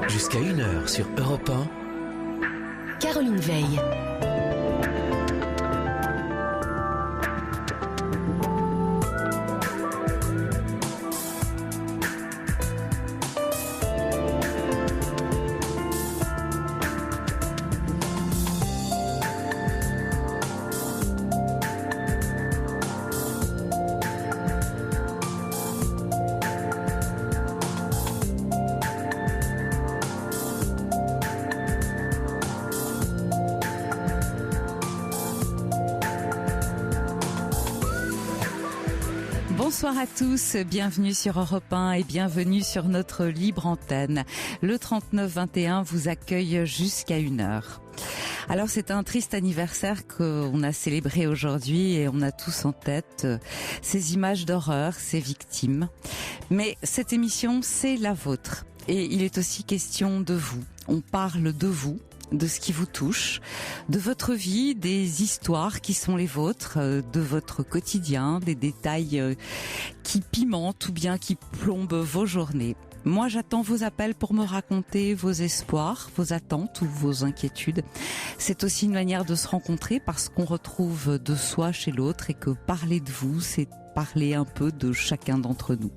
Jusqu'à 1h sur Europe 1. Caroline Veil. Bonsoir à tous, bienvenue sur Europe 1 et bienvenue sur notre libre antenne. Le 39-21 vous accueille jusqu'à 1h. Alors c'est un triste anniversaire qu'on a célébré aujourd'hui et on a tous en tête ces images d'horreur, ces victimes. Mais cette émission, c'est la vôtre et il est aussi question de vous. On parle de vous, de ce qui vous touche, de votre vie, des histoires qui sont les vôtres, de votre quotidien, des détails qui pimentent ou bien qui plombent vos journées. Moi, j'attends vos appels pour me raconter vos espoirs, vos attentes ou vos inquiétudes. C'est aussi une manière de se rencontrer parce qu'on retrouve de soi chez l'autre et que parler de vous, c'est parler un peu de chacun d'entre nous.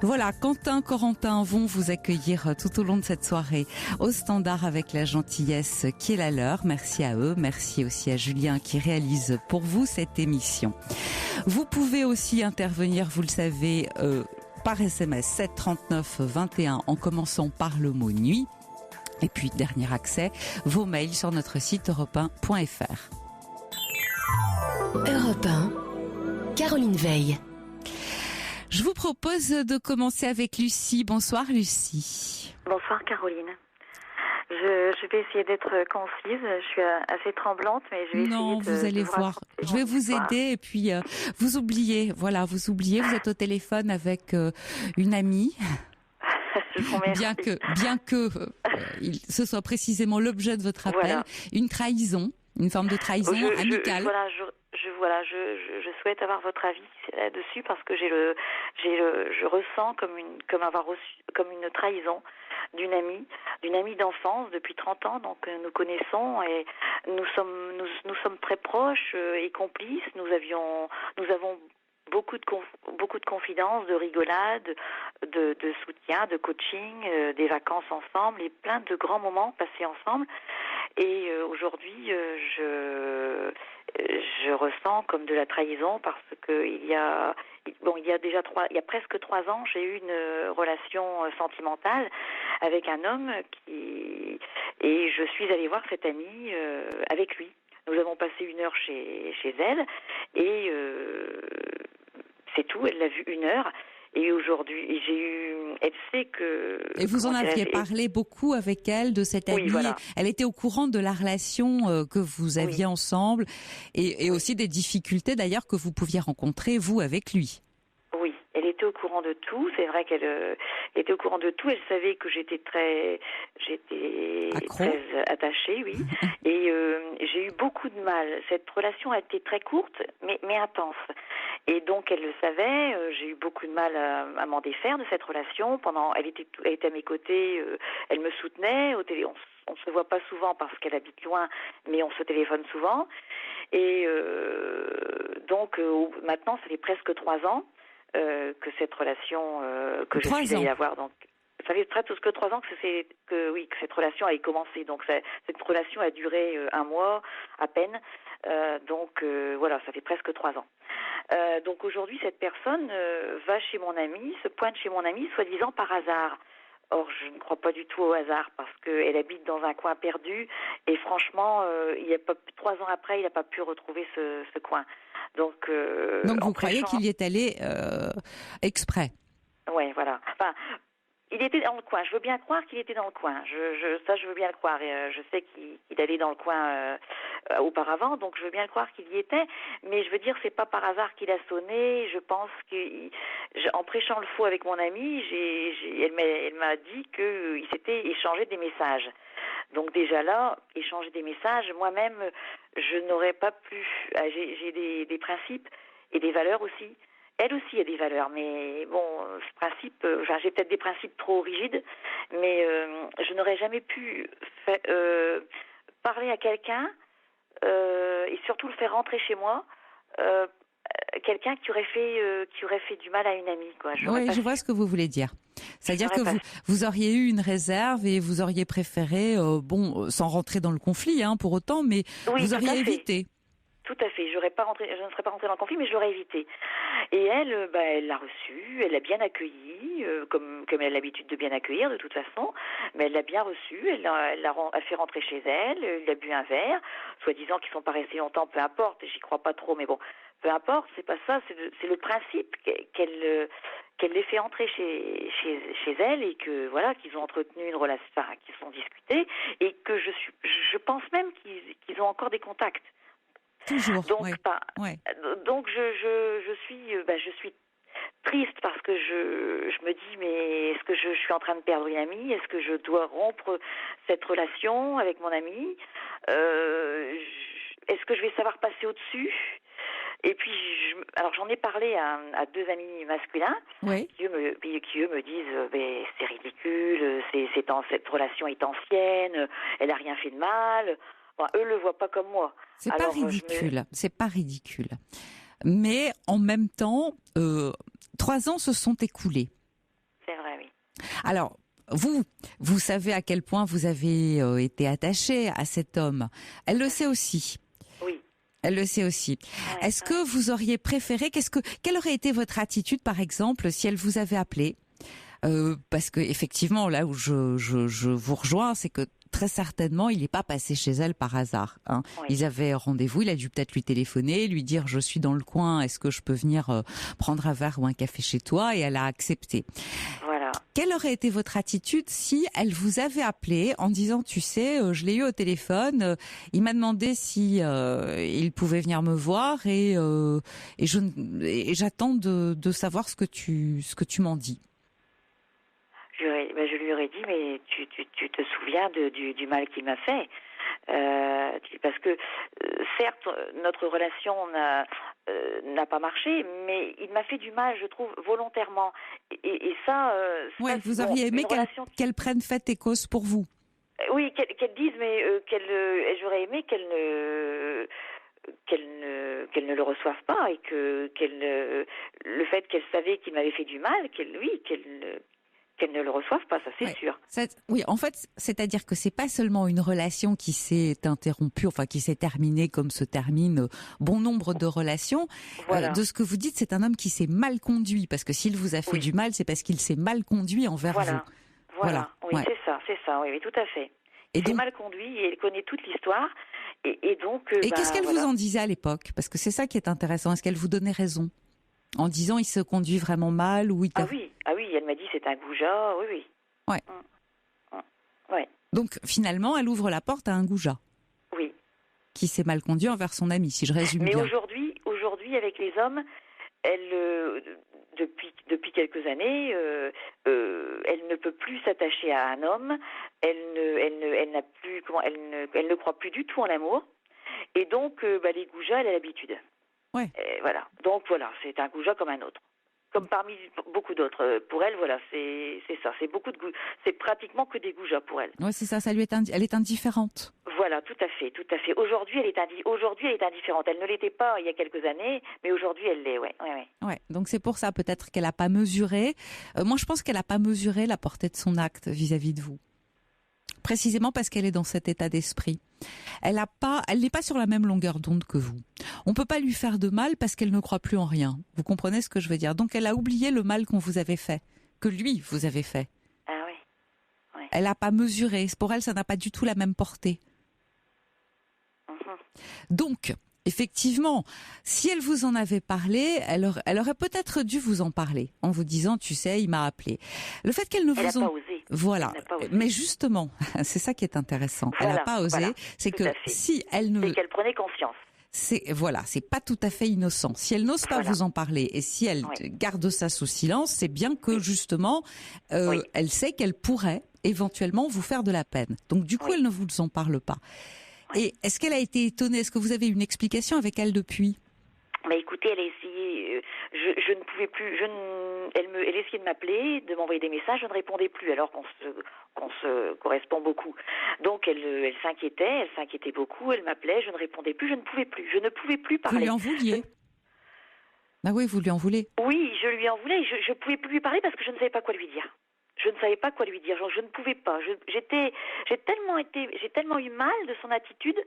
Voilà, Quentin, Corentin vont vous accueillir tout au long de cette soirée au standard avec la gentillesse qui est la leur. Merci à eux, merci aussi à Julien qui réalise pour vous cette émission. Vous pouvez aussi intervenir, vous le savez, par SMS 7 39 21 en commençant par le mot nuit. Et puis, dernier accès, vos mails sur notre site europe1.fr. Europe 1, Caroline Veil. Je vous propose de commencer avec Lucie. Bonsoir Lucie. Bonsoir Caroline. Je vais essayer d'être concise. Je suis assez tremblante, mais je vais non, essayer de... vous allez voir. Je vais vous aider et puis vous oubliez. Voilà, vous oubliez. Vous êtes au téléphone avec une amie. Je vous remercie. Bien que ce soit précisément l'objet de votre appel, voilà. Une trahison, une forme de trahison amicale. Je souhaite avoir votre avis là-dessus parce que je ressens comme une trahison d'une amie d'enfance depuis 30 ans, donc nous connaissons et nous sommes très proches et complices. Nous avons beaucoup de confidences, de rigolades, de soutien, de coaching, des vacances ensemble et plein de grands moments passés ensemble. Et aujourd'hui, je ressens comme de la trahison parce que il y a presque 3 ans, j'ai eu une relation sentimentale avec un homme et je suis allée voir cette amie avec lui. Nous avons passé 1 heure chez elle et c'est tout. Elle l'a vu 1 heure. Et aujourd'hui, elle sait que... Et vous en aviez parlé beaucoup avec elle, de cette amie. Oui, voilà. Elle était au courant de la relation que vous aviez ensemble et aussi des difficultés d'ailleurs que vous pouviez rencontrer, vous, avec lui. Oui, elle était au courant de tout. C'est vrai qu'elle était au courant de tout. Elle savait que j'étais très attachée, oui. Et j'ai eu beaucoup de mal. Cette relation a été très courte, mais intense. Et donc elle le savait, j'ai eu beaucoup de mal à m'en défaire de cette relation. Elle était à mes côtés, elle me soutenait. On se voit pas souvent parce qu'elle habite loin, mais on se téléphone souvent. Et donc maintenant, ça fait presque 3 ans que cette relation que je suis allée avoir. Donc ça fait presque 3 ans que cette relation a commencé. Donc cette relation a duré 1 mois à peine. Donc voilà, ça fait presque 3 ans. Donc aujourd'hui, cette personne va chez mon ami, se pointe chez mon ami, soi-disant par hasard. Or, je ne crois pas du tout au hasard parce qu'elle habite dans un coin perdu et franchement, 3 ans après, il n'a pas pu retrouver ce coin. Donc vous croyez qu'il y est allé exprès? Ouais, voilà. Enfin, il était dans le coin. Je veux bien croire qu'il était dans le coin. Ça, je veux bien le croire. Et, je sais qu'il allait dans le coin auparavant, donc je veux bien le croire qu'il y était. Mais je veux dire, c'est pas par hasard qu'il a sonné. Je pense qu'en prêchant le faux avec mon amie, elle m'a dit qu'il s'était échangé des messages. Donc déjà là, échanger des messages, moi-même, je n'aurais pas pu. J'ai des principes et des valeurs aussi. Elle aussi a des valeurs, mais bon, ce principe, j'ai peut-être des principes trop rigides mais je n'aurais jamais pu parler à quelqu'un et surtout le faire rentrer chez moi. Quelqu'un qui aurait fait du mal à une amie, quoi. Oui, je vois ce que vous voulez dire. C'est-à-dire que vous auriez eu une réserve et vous auriez préféré, sans rentrer dans le conflit, pour autant, mais oui, vous auriez évité. Tout à fait. Je ne serais pas rentrée dans le conflit, mais je l'aurais évité. Et elle, elle l'a reçu, elle l'a bien accueilli, comme elle a l'habitude de bien accueillir de toute façon. Mais elle l'a bien reçu, elle l'a fait rentrer chez elle, il a bu un verre, soi-disant qu'ils sont pas restés longtemps, peu importe. J'y crois pas trop, mais bon, peu importe. C'est pas ça. C'est le principe qu'elle les fait entrer chez elle et que voilà, qu'ils ont entretenu une relation, qu'ils se sont discutés et que je pense même qu'ils ont encore des contacts. Toujours. Donc, ouais. Donc je suis triste parce que je me dis, mais est-ce que je suis en train de perdre une amie? Est-ce que je dois rompre cette relation avec mon amie? Est-ce que je vais savoir passer au-dessus? Et puis, alors j'en ai parlé à deux amis masculins, oui, qui eux me disent, c'est ridicule, cette relation est ancienne, elle a rien fait de mal. Bon, eux le voient pas comme moi. C'est pas ridicule. Mais en même temps, 3 ans se sont écoulés. C'est vrai, oui. Alors, vous savez à quel point vous avez été attaché à cet homme. Elle le sait aussi. Oui. Elle le sait aussi. Ouais, est-ce que vous auriez préféré, quelle aurait été votre attitude, par exemple, si elle vous avait appelé? Parce que effectivement, là où je vous rejoins, c'est que très certainement, il n'est pas passé chez elle par hasard. Oui. Ils avaient rendez-vous, il a dû peut-être lui téléphoner, lui dire « je suis dans le coin, est-ce que je peux venir prendre un verre ou un café chez toi ?» Et elle a accepté. Voilà. Quelle aurait été votre attitude si elle vous avait appelé en disant « tu sais, je l'ai eu au téléphone, il m'a demandé si il pouvait venir me voir et j'attends de savoir ce que tu m'en dis ». Je lui aurais dit, mais tu te souviens du mal qu'il m'a fait, parce que certes notre relation n'a pas marché, mais il m'a fait du mal, je trouve, volontairement. Et ça. Ouais, vous auriez aimé qu'elle prenne fait et cause pour vous. Oui, qu'elle dise, mais j'aurais aimé qu'elle ne le reçoive pas et que le fait qu'elle savait qu'il m'avait fait du mal, qu'elle ne le reçoive pas, ça c'est sûr. Oui, en fait, c'est-à-dire que c'est pas seulement une relation qui s'est interrompue, qui s'est terminée comme se termine bon nombre de relations. Voilà. De ce que vous dites, c'est un homme qui s'est mal conduit, parce que s'il vous a fait du mal, c'est parce qu'il s'est mal conduit envers vous. Voilà. Oui, c'est ça, oui, tout à fait. Il s'est mal conduit et il connaît toute l'histoire. Et donc. Et qu'est-ce qu'elle vous en disait à l'époque? Parce que c'est ça qui est intéressant. Est-ce qu'elle vous donnait raison? En disant il se conduit vraiment mal ou Ah oui, elle m'a dit c'est un goujat, oui. Ouais. Ouais. Donc finalement, elle ouvre la porte à un goujat. Oui. Qui s'est mal conduit envers son ami, si je résume bien. Mais aujourd'hui, avec les hommes, elle, depuis quelques années, elle ne peut plus s'attacher à un homme. Elle n'a plus, elle ne croit plus du tout en l'amour. Et donc, les goujats, elle a l'habitude. Ouais. Voilà. Donc voilà, c'est un goujat comme un autre, comme parmi beaucoup d'autres. Pour elle, voilà, c'est ça. C'est pratiquement que des goujats pour elle. Ouais, c'est ça. Elle est indifférente. Voilà, tout à fait. Aujourd'hui, elle est indifférente. Elle ne l'était pas il y a quelques années, mais aujourd'hui, elle l'est. Ouais. Donc c'est pour ça peut-être qu'elle n'a pas mesuré. Moi, je pense qu'elle n'a pas mesuré la portée de son acte vis-à-vis de vous. Précisément parce qu'elle est dans cet état d'esprit. Elle n'est pas sur la même longueur d'onde que vous. On peut pas lui faire de mal parce qu'elle ne croit plus en rien. Vous comprenez ce que je veux dire? Donc elle a oublié le mal qu'on vous avait fait, que lui vous avez fait. Ah oui. Ouais. Elle n'a pas mesuré. Pour elle, ça n'a pas du tout la même portée. Donc, effectivement, si elle vous en avait parlé, elle aurait peut-être dû vous en parler en vous disant, tu sais, il m'a appelé. Le fait qu'elle ne vous n'a pas osé. Voilà. Mais justement, c'est ça qui est intéressant. Elle n'a pas osé. C'est que si elle ne... C'est qu'elle prenait conscience. C'est pas tout à fait innocent. Si elle n'ose pas vous en parler et si elle garde ça sous silence, c'est bien que justement, elle sait qu'elle pourrait éventuellement vous faire de la peine. Donc du coup, elle ne vous en parle pas. Et est-ce qu'elle a été étonnée? Est-ce que vous avez une explication avec elle depuis? Écoutez, elle a essayé. je ne pouvais plus. Elle essayait de m'appeler, de m'envoyer des messages, je ne répondais plus, alors qu'on se correspond beaucoup. Donc elle s'inquiétait beaucoup. Elle m'appelait, je ne répondais plus, je ne pouvais plus parler. Vous lui en vouliez? Ah oui, vous lui en voulez. Oui, je lui en voulais. Je ne pouvais plus lui parler parce que je ne savais pas quoi lui dire. Je ne savais pas quoi lui dire. Genre, je ne pouvais pas. J'ai tellement eu mal de son attitude.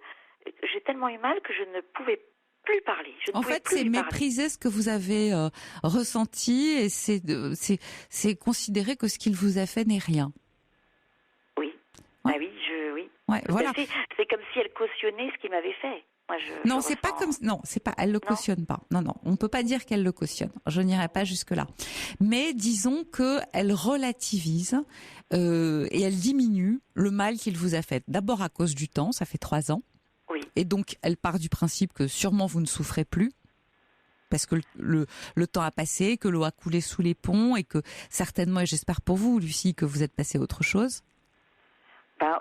J'ai tellement eu mal que je ne pouvais plus parler. En fait, c'est mépriser ce que vous avez ressenti et c'est considérer que ce qu'il vous a fait n'est rien. Oui. Ouais. Ah oui, oui. Ouais, voilà. C'est comme si elle cautionnait ce qu'il m'avait fait. Moi, non, c'est pas comme non, c'est pas. Elle le cautionne pas. Non, on peut pas dire qu'elle le cautionne. Je n'irai pas jusque là. Mais disons que elle relativise et elle diminue le mal qu'il vous a fait. D'abord à cause du temps, ça fait 3 ans. Oui. Et donc elle part du principe que sûrement vous ne souffrez plus parce que le temps a passé, que l'eau a coulé sous les ponts et que certainement, et j'espère pour vous, Lucie, que vous êtes passée à autre chose.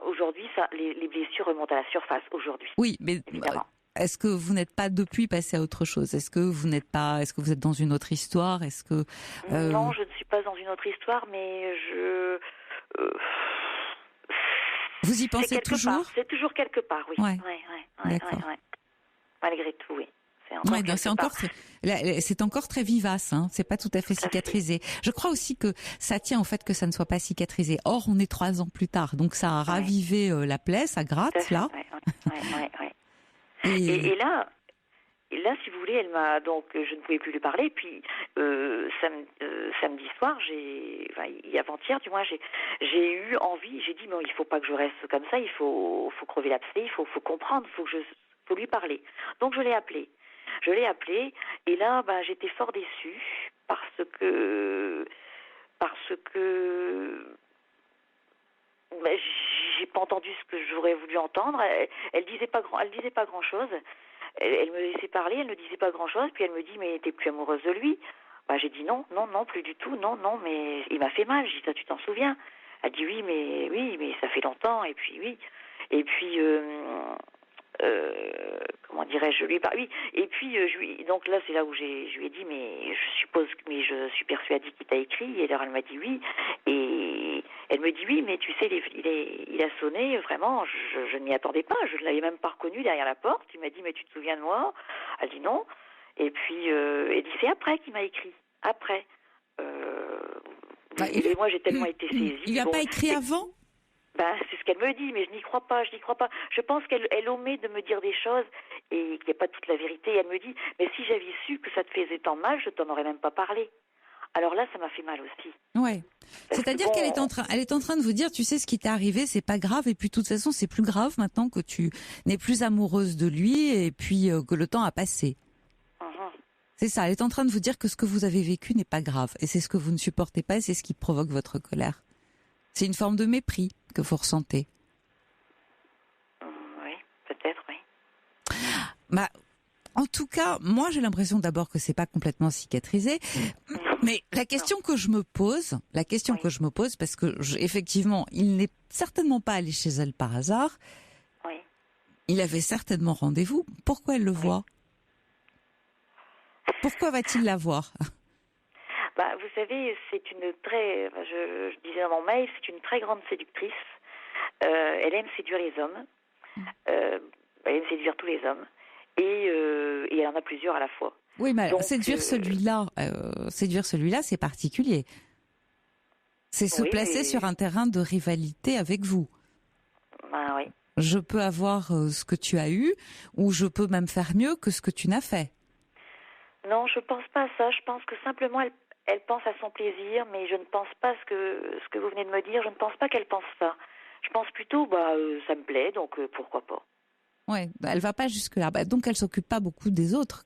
Aujourd'hui, les blessures remontent à la surface aujourd'hui. Oui, mais évidemment. Est-ce que vous n'êtes pas depuis passé à autre chose? Est-ce que vous êtes dans une autre histoire? Est-ce que non, je ne suis pas dans une autre histoire, mais vous y pensez toujours? C'est toujours quelque part, oui. Ouais. Ouais. Malgré tout, oui. C'est encore très vivace, hein. C'est pas tout à fait cicatrisé. Je crois aussi que ça tient au fait que ça ne soit pas cicatrisé. Or, on est 3 ans plus tard, donc ça a ravivé la plaie, ça gratte là. Ouais. Et là, si vous voulez, elle m'a donc, je ne pouvais plus lui parler. Puis samedi soir, avant-hier, du moins, j'ai eu envie. J'ai dit, bon, il faut pas que je reste comme ça. Il faut crever l'abcès. Il faut comprendre. Faut lui parler. Donc je l'ai appelé. Et là, j'étais fort déçue parce que j'ai pas entendu ce que j'aurais voulu entendre. Elle disait pas grand chose. Elle me laissait parler, elle ne disait pas grand chose. Puis elle me dit, mais t'es plus amoureuse de lui? J'ai dit non, plus du tout. Non, mais il m'a fait mal. J'ai dit, toi, tu t'en souviens? Elle dit oui, mais ça fait longtemps. Et puis oui. Et puis comment dirais-je, lui par oui. Et puis donc là c'est là où je lui ai dit, mais je suis persuadée qu'il t'a écrit. Et alors elle m'a dit oui. Et elle me dit oui, mais tu sais, il a sonné vraiment. Je ne m'y attendais pas. Je ne l'avais même pas reconnu derrière la porte. Il m'a dit, mais tu te souviens de moi? Elle dit non. Et puis elle dit, c'est après qu'il m'a écrit. Après. Et moi j'ai tellement été saisie. Il n'a pas écrit avant? C'est ce qu'elle me dit, mais je n'y crois pas. Je pense qu'elle omet de me dire des choses et qu'il n'y a pas toute la vérité. Elle me dit, mais si j'avais su que ça te faisait tant mal, je t'en aurais même pas parlé. Alors là, ça m'a fait mal aussi. Ouais. C'est-à-dire qu'elle est en train de vous dire, tu sais, ce qui t'est arrivé, c'est pas grave, et puis de toute façon, c'est plus grave maintenant que tu n'es plus amoureuse de lui, et puis que le temps a passé. C'est ça. Elle est en train de vous dire que ce que vous avez vécu n'est pas grave, et c'est ce que vous ne supportez pas, et c'est ce qui provoque votre colère. C'est une forme de mépris que vous ressentez. Oui, peut-être, oui. En tout cas, moi j'ai l'impression d'abord que c'est pas complètement cicatrisé, mais la question que je me pose, parce que effectivement, il n'est certainement pas allé chez elle par hasard. Oui. Il avait certainement rendez-vous. Pourquoi elle le voit? Pourquoi va-t-il la voir? Vous savez, c'est une très, je disais dans mon mail, c'est une très grande séductrice. Elle aime séduire les hommes. Elle aime séduire tous les hommes. Et elle en a plusieurs à la fois. Oui, mais donc, séduire celui-là, c'est particulier. C'est se placer sur un terrain de rivalité avec vous. Oui. Je peux avoir ce que tu as eu, ou je peux même faire mieux que ce que tu n'as fait. Non, je pense pas à ça. Je pense que simplement elle pense à son plaisir, mais je ne pense pas ce que vous venez de me dire. Je ne pense pas qu'elle pense ça. Je pense plutôt, ça me plaît, donc pourquoi pas. Ouais, elle va pas jusque là. Donc elle s'occupe pas beaucoup des autres.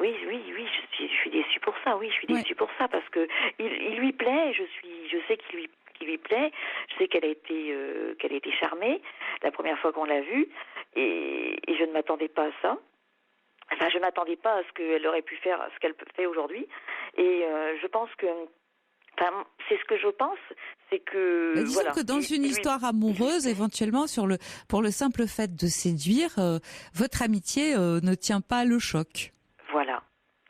Oui, je suis déçue pour ça. Oui, je suis déçue pour ça parce que il lui plaît. Je sais qu'il lui plaît. Je sais qu'elle a été charmée la première fois qu'on l'a vue et je ne m'attendais pas à ça. Enfin, je ne m'attendais pas à ce qu'elle aurait pu faire, ce qu'elle fait aujourd'hui. Et je pense que, c'est ce que je pense, c'est que... Mais disons que dans une histoire amoureuse, éventuellement, pour le simple fait de séduire, votre amitié ne tient pas le choc. Voilà.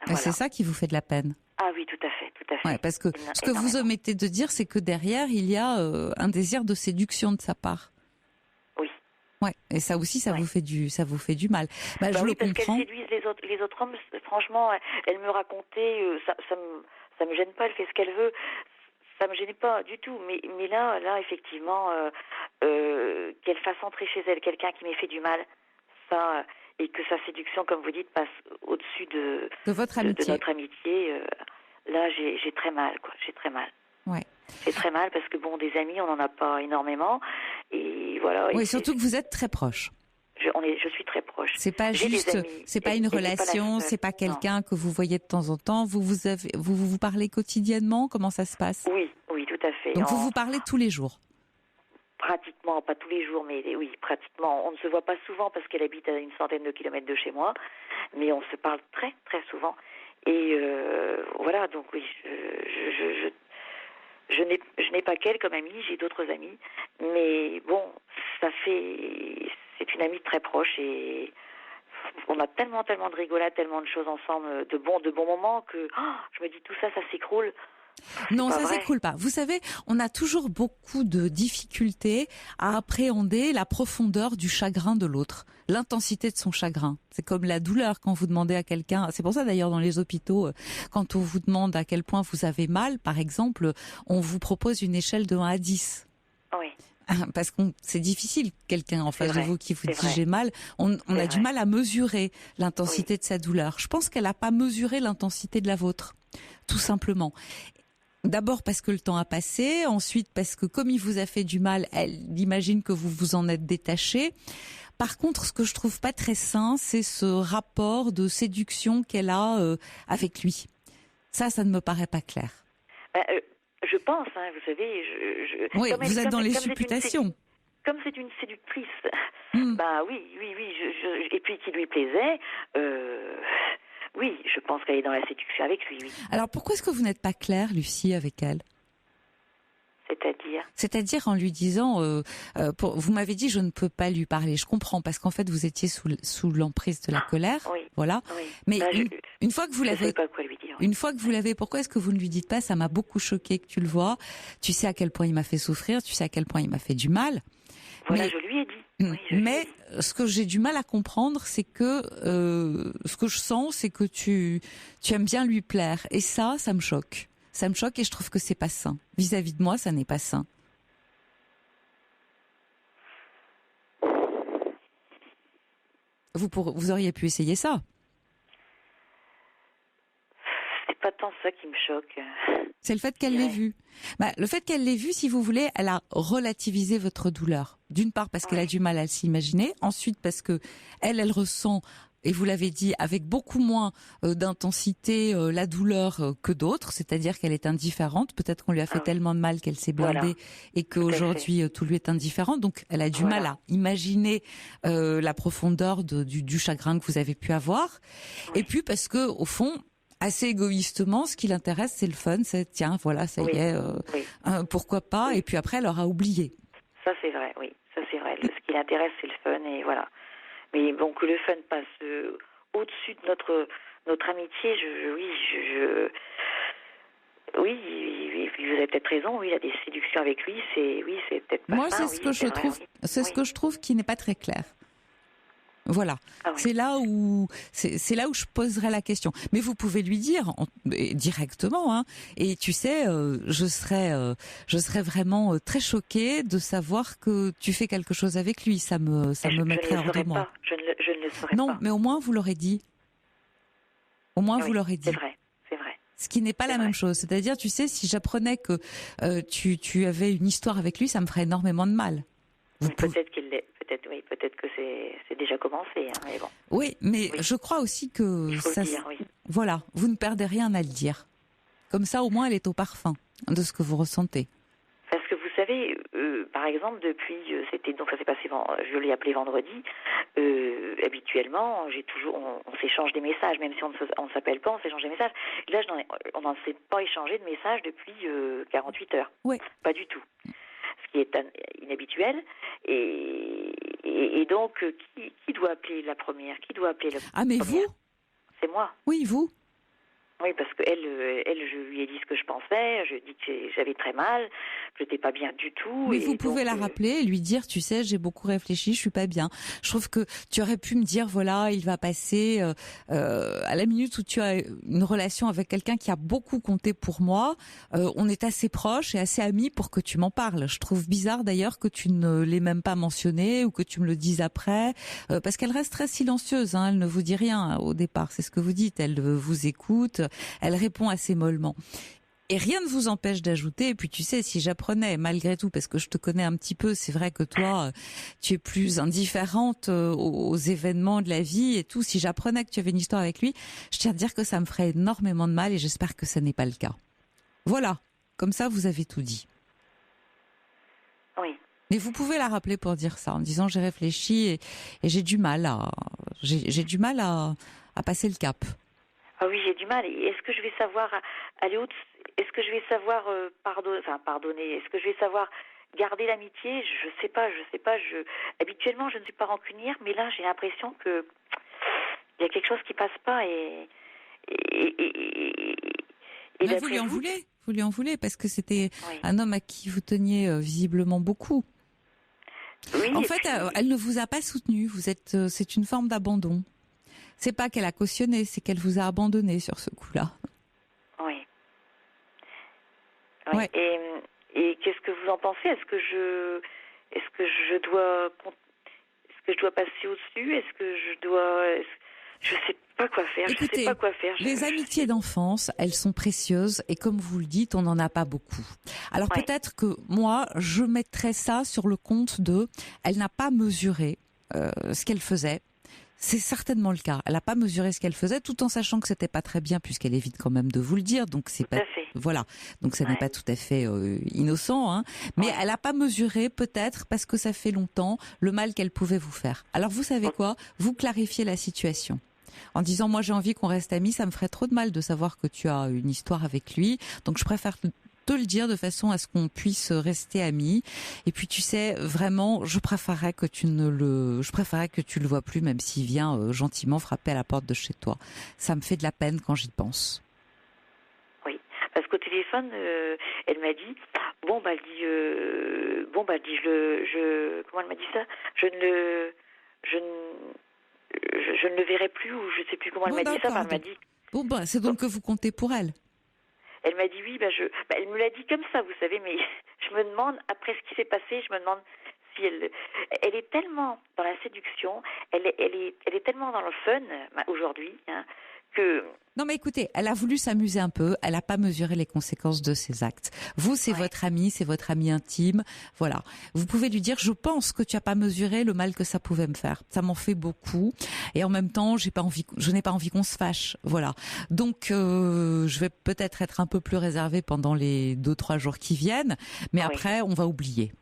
Et c'est ça qui vous fait de la peine. Ah oui, tout à fait, tout à fait. Ouais, parce que ce que vous omettez de dire, c'est que derrière, il y a un désir de séduction de sa part. Oui. Ouais, et ça aussi, ça vous fait du mal. Bah, je le parce comprends. qu'elle séduise les autres hommes. Franchement, elle me racontait, ça me gêne pas. Elle fait ce qu'elle veut. Ça me gênait pas du tout. Mais là, effectivement, qu'elle fasse entrer chez elle quelqu'un qui m'ait fait du mal, ça, et que sa séduction, comme vous dites, passe au-dessus de votre amitié. De notre amitié. Là, j'ai très mal, quoi. J'ai très mal. Ouais. J'ai très mal parce que bon, des amis, on n'en a pas énormément, et voilà. Oui, surtout que vous êtes très proches. Je suis très proche. C'est pas juste, c'est pas une relation, c'est pas quelqu'un que vous voyez de temps en temps. Vous parlez quotidiennement. Comment ça se passe? Oui, tout à fait. Donc vous parlez tous les jours? Pratiquement, pas tous les jours, mais oui, pratiquement. On ne se voit pas souvent parce qu'elle habite à une centaine de kilomètres de chez moi, mais on se parle très, très souvent. Et voilà, donc oui, je n'ai pas qu'elle comme amie, j'ai d'autres amis, mais bon, c'est une amie très proche et on a tellement de rigolades, tellement de choses ensemble, de bons moments que je me dis tout ça s'écroule. Non, ça s'écroule pas. Vous savez, on a toujours beaucoup de difficultés à appréhender la profondeur du chagrin de l'autre, l'intensité de son chagrin. C'est comme la douleur quand vous demandez à quelqu'un. C'est pour ça d'ailleurs dans les hôpitaux, quand on vous demande à quel point vous avez mal, par exemple, on vous propose une échelle de 1 à 10. Oui. Parce que c'est difficile, quelqu'un en face de vous qui vous dit j'ai mal, on a du mal à mesurer l'intensité de sa douleur. Je pense qu'elle n'a pas mesuré l'intensité de la vôtre, tout simplement. D'abord parce que le temps a passé, ensuite parce que comme il vous a fait du mal, elle imagine que vous vous en êtes détaché. Par contre, ce que je trouve pas très sain, c'est ce rapport de séduction qu'elle a avec lui. Ça ne me paraît pas clair. Je pense, vous savez, oui, vous êtes dans les supputations. Comme c'est une séductrice, oui, et puis qui lui plaisait, oui, je pense qu'elle est dans la séduction avec lui, oui. Alors pourquoi est-ce que vous n'êtes pas claire, Lucie, avec elle ? C'est-à-dire en lui disant, vous m'avez dit je ne peux pas lui parler. Je comprends parce qu'en fait vous étiez sous l'emprise de la colère, voilà. Oui. Mais une fois que vous l'avez, pas quoi lui dire, une fois que vous l'avez, pourquoi est-ce que vous ne lui dites pas ça m'a beaucoup choqué que tu le vois. Tu sais à quel point il m'a fait souffrir, tu sais à quel point il m'a fait du mal. Voilà, je lui ai dit. Oui, mais ce que j'ai du mal à comprendre, c'est que ce que je sens, c'est que tu aimes bien lui plaire, et ça me choque. Ça me choque et je trouve que c'est pas sain. Vis-à-vis de moi, ça n'est pas sain. Vous auriez pu essayer ça. C'est pas tant ça qui me choque. C'est le fait qu'elle l'ait vu. Le fait qu'elle l'ait vu, si vous voulez, elle a relativisé votre douleur. D'une part parce qu'elle a du mal à s'imaginer, ensuite parce que elle ressent, et vous l'avez dit, avec beaucoup moins d'intensité la douleur que d'autres, c'est-à-dire qu'elle est indifférente. Peut-être qu'on lui a fait tellement de mal qu'elle s'est blindée et qu'aujourd'hui tout lui est indifférent. Donc elle a du mal à imaginer la profondeur du chagrin que vous avez pu avoir. Oui. Et puis parce que au fond, assez égoïstement, ce qui l'intéresse, c'est le fun. C'est tiens, voilà, ça y est, pourquoi pas. Oui. Et puis après, elle aura oublié. Ça c'est vrai, oui, ça c'est vrai. Ce qui l'intéresse, c'est le fun et voilà. Mais bon, que le fun passe au-dessus de notre amitié, oui, vous avez peut-être raison. Oui, il y a des séductions avec lui. C'est peut-être pas. Moi, c'est ce que je trouve. C'est ce que je trouve qui n'est pas très clair. Voilà, c'est là où je poserai la question. Mais vous pouvez lui dire directement, Et tu sais, je serais vraiment très choquée de savoir que tu fais quelque chose avec lui. Ça me mettrait hors de moi. Je ne le saurais pas. Non, mais au moins vous l'aurez dit. Au moins vous l'aurez dit. C'est vrai. Ce qui n'est pas la même chose. C'est-à-dire, tu sais, si j'apprenais que tu avais une histoire avec lui, ça me ferait énormément de mal. Peut-être qu'il l'est. Peut-être que c'est déjà commencé. Mais bon. Oui, mais je crois aussi que il faut le dire, voilà, vous ne perdez rien à le dire. Comme ça, au moins, elle est au parfum de ce que vous ressentez. Parce que vous savez, par exemple, depuis, donc ça s'est passé, je l'ai appelé vendredi. Habituellement, on s'échange des messages, même si on ne s'appelle pas, on s'échange des messages. Là, on n'en s'est pas échangé de messages depuis 48 heures. Oui. Pas du tout. Ce qui est inhabituel. Et donc, qui doit appeler la première? Qui doit appeler la première? Ah, mais vous? C'est moi. Oui, vous. Oui, parce qu'elle, je lui ai dit ce que je pensais, je lui ai dit que j'avais très mal, que je n'étais pas bien du tout. Mais vous pouvez la rappeler et lui dire, tu sais, j'ai beaucoup réfléchi, je suis pas bien. Je trouve que tu aurais pu me dire, voilà, il va passer à la minute où tu as une relation avec quelqu'un qui a beaucoup compté pour moi, on est assez proches et assez amis pour que tu m'en parles. Je trouve bizarre d'ailleurs que tu ne l'aies même pas mentionné ou que tu me le dises après, parce qu'elle reste très silencieuse, hein, elle ne vous dit rien au départ, c'est ce que vous dites, elle vous écoute, elle répond assez mollement. Et rien ne vous empêche d'ajouter, et puis tu sais, si j'apprenais, malgré tout, parce que je te connais un petit peu, c'est vrai que toi, tu es plus indifférente aux événements de la vie et tout, si j'apprenais que tu avais une histoire avec lui, je tiens à te dire que ça me ferait énormément de mal et j'espère que ce n'est pas le cas. Voilà, comme ça vous avez tout dit. Oui. Mais vous pouvez la rappeler pour dire ça, en disant j'ai réfléchi et j'ai du mal à passer le cap. Ah oui, j'ai du mal. Et est-ce que je vais savoir aller au-dessus? Est-ce que je vais savoir pardonner? Est-ce que je vais savoir garder l'amitié? Je sais pas. Habituellement, je ne suis pas rancunière, mais là, j'ai l'impression que il y a quelque chose qui passe pas Mais vous lui en voulez parce que c'était un homme à qui vous teniez visiblement beaucoup. Oui, en fait, elle ne vous a pas soutenu. C'est une forme d'abandon. C'est pas qu'elle a cautionné, c'est qu'elle vous a abandonné sur ce coup-là. Oui. Ouais. Et qu'est-ce que vous en pensez? Est-ce que je dois passer au-dessus? Je sais pas quoi faire. Écoutez, je sais pas quoi faire. Les amitiés d'enfance, elles sont précieuses et comme vous le dites, on n'en a pas beaucoup. Alors peut-être que moi, je mettrais ça sur le compte de, elle n'a pas mesuré ce qu'elle faisait. C'est certainement le cas. Elle n'a pas mesuré ce qu'elle faisait, tout en sachant que c'était pas très bien, puisqu'elle évite quand même de vous le dire. Donc c'est pas, voilà. Donc ça n'est pas tout à fait innocent, hein. Mais elle n'a pas mesuré, peut-être parce que ça fait longtemps, le mal qu'elle pouvait vous faire. Alors vous savez quoi? Vous clarifiez la situation. En disant, moi j'ai envie qu'on reste amis, ça me ferait trop de mal de savoir que tu as une histoire avec lui. Donc je préfère te le dire de façon à ce qu'on puisse rester amis. Et puis tu sais, vraiment, je préférerais que tu le vois plus, même s'il vient gentiment frapper à la porte de chez toi. Ça me fait de la peine quand j'y pense. Oui, parce qu'au téléphone, elle m'a dit, comment elle m'a dit ça? Je ne le verrai plus, ou je ne sais plus comment elle m'a dit ça, mais elle m'a dit. Bon, c'est donc que vous comptez pour elle. Elle m'a dit oui, elle me l'a dit comme ça, vous savez, mais je me demande, après ce qui s'est passé, je me demande si elle est tellement dans la séduction, elle est tellement dans le fun aujourd'hui, hein, que... Non mais écoutez, elle a voulu s'amuser un peu, elle n'a pas mesuré les conséquences de ses actes. Vous, c'est votre ami intime, voilà. Vous pouvez lui dire, je pense que tu n'as pas mesuré le mal que ça pouvait me faire. Ça m'en fait beaucoup, et en même temps, je n'ai pas envie qu'on se fâche, voilà. Donc, je vais peut-être être un peu plus réservée pendant les 2-3 jours qui viennent, mais après, on va oublier.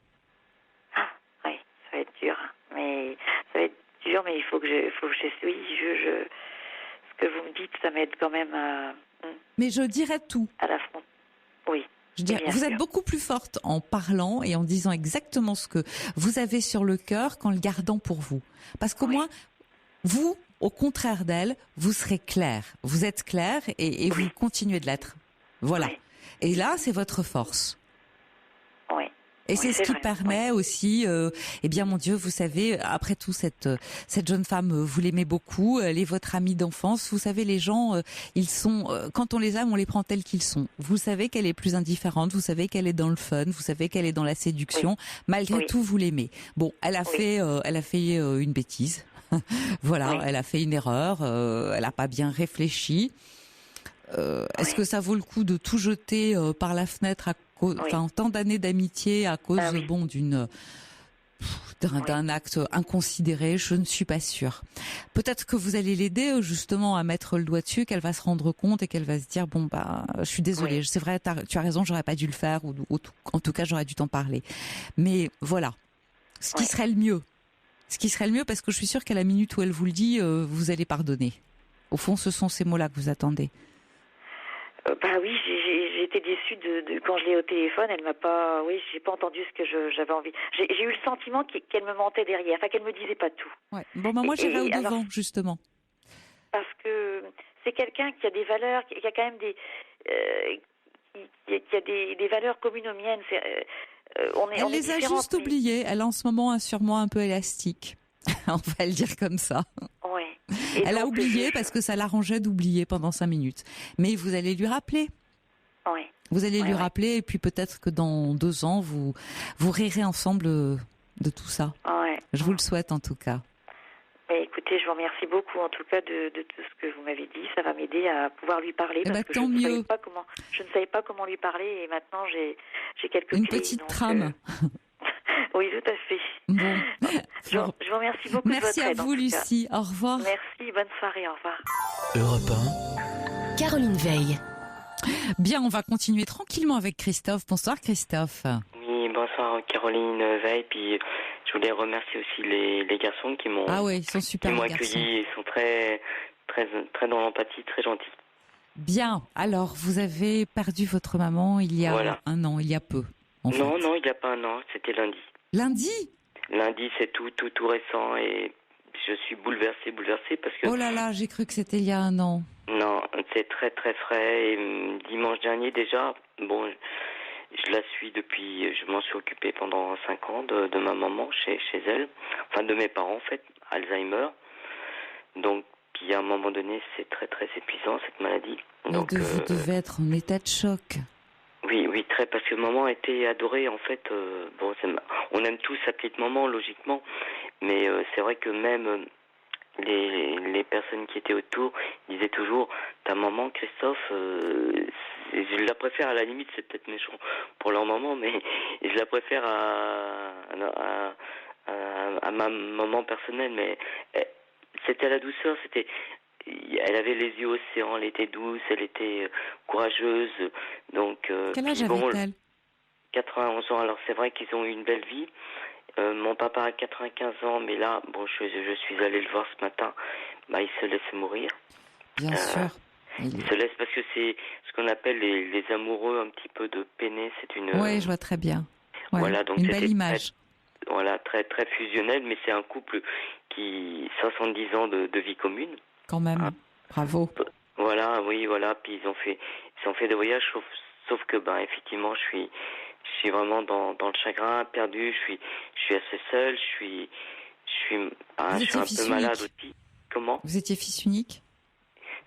Ah, oui, ça va être dur, mais il faut que ce que vous me dites, ça m'aide quand même à... Mais je dirais tout. À la front. Oui. Je dirais, vous êtes beaucoup plus forte en parlant et en disant exactement ce que vous avez sur le cœur qu'en le gardant pour vous. Parce qu'au moins, vous, au contraire d'elle, vous serez claire. Vous êtes claire et vous continuez de l'être. Voilà. Oui. Et là, c'est votre force. Oui. Et c'est ce qui permet aussi, eh bien mon Dieu, vous savez, après tout, cette jeune femme, vous l'aimez beaucoup, elle est votre amie d'enfance. Vous savez, les gens, ils sont, quand on les aime, on les prend tels qu'ils sont. Vous savez qu'elle est plus indifférente, vous savez qu'elle est dans le fun, vous savez qu'elle est dans la séduction. Malgré tout, vous l'aimez. Bon, elle a fait une bêtise. Voilà, elle a fait une erreur, elle n'a pas bien réfléchi. Est-ce que ça vaut le coup de tout jeter par la fenêtre tant d'années d'amitié à cause d'une d'un acte inconsidéré, je ne suis pas sûre. Peut-être que vous allez l'aider justement à mettre le doigt dessus, qu'elle va se rendre compte et qu'elle va se dire bon bah je suis désolée, Oui. c'est vrai, tu as raison, j'aurais pas dû le faire ou en tout cas j'aurais dû t'en parler. Mais voilà, ce qui Oui. serait le mieux. Ce qui serait le mieux, parce que je suis sûre qu'à la minute où elle vous le dit, vous allez pardonner. Au fond, ce sont ces mots-là que vous attendez. Bah oui, j'ai été déçue de quand je l'ai au téléphone. Elle m'a pas, oui, j'ai pas entendu ce que j'avais envie. J'ai eu le sentiment qu'elle me mentait derrière, enfin qu'elle me disait pas tout. Ouais. Bon, bah moi j'irai au Alors, devant justement. parce que c'est quelqu'un qui a des valeurs, qui a quand même qui a des valeurs communes aux miennes. On Elle est les a différentes. juste oubliées. Elle a en ce moment un surmoi un peu élastique. On va le dire comme ça. Ouais. Et Elle a donc, oublié parce que ça l'arrangeait d'oublier pendant 5 minutes. Mais vous allez lui rappeler. Ouais. Vous allez lui Ouais. rappeler et puis peut-être que dans 2 ans, vous rirez ensemble de tout ça. Ouais. Je vous le souhaite en tout cas. Mais écoutez, je vous remercie beaucoup en tout cas de tout ce que vous m'avez dit. Ça va m'aider à pouvoir lui parler Eh parce ben, que tant mieux. Je ne savais pas comment lui parler et maintenant j'ai quelques Une clés. petite Donc, trame. oui, tout à fait. Bon. Je vous remercie beaucoup Merci de votre à aide. vous, Lucie. Au revoir. Merci, bonne soirée, au revoir. Europe Caroline Veil. Bien, on va continuer tranquillement avec Christophe. Bonsoir, Christophe. Oui, bonsoir Caroline Veil. Puis je voulais remercier aussi les garçons qui m'ont Ah ouais, ils sont super, qui m'ont les garçons. accueilli. Ils sont très dans l'empathie, très gentils. Bien. Alors, vous avez perdu votre maman il y a Voilà. un an, il y a peu. En fait. Non, il n'y a pas un an. C'était lundi. Lundi? Lundi, c'est tout récent et je suis bouleversé parce que Oh là là, j'ai cru que c'était il y a un an. non, c'est très très frais. Et dimanche dernier déjà, bon, je la suis depuis, je m'en suis occupé pendant 5 ans de ma maman chez elle, enfin de mes parents en fait, Alzheimer. Donc, puis à un moment donné, c'est très très épuisant cette maladie. Mais Donc, vous devez être en état de choc. oui, très, parce que maman était adorée en fait. Bon, on aime tous sa petite maman logiquement, mais c'est vrai que même les personnes qui étaient autour disaient toujours ta maman Christophe, je la préfère à la limite, c'est peut-être méchant pour leur maman, mais je la préfère à ma maman personnelle, mais c'était la douceur, elle avait les yeux océans, elle était douce, elle était courageuse, donc Quel âge puis bon, avait-elle? 91 ans, alors c'est vrai qu'ils ont eu une belle vie. Mon papa a 95 ans, mais là, bon, je suis allé le voir ce matin, bah, il se laisse mourir. Bien sûr. Il se laisse parce que c'est ce qu'on appelle les amoureux un petit peu de peiné, c'est une... Oui, je vois très bien. Ouais, Voilà, donc une c'était belle image. Voilà, très très fusionnel, mais c'est un couple qui 70 ans de vie commune. Quand même. Ah. Bravo. Voilà, oui, voilà. Puis ils ont fait des voyages, sauf que ben effectivement, je suis vraiment dans le chagrin, perdu. Je suis assez seul. Je suis un peu malade aussi. Comment? Vous étiez fils unique?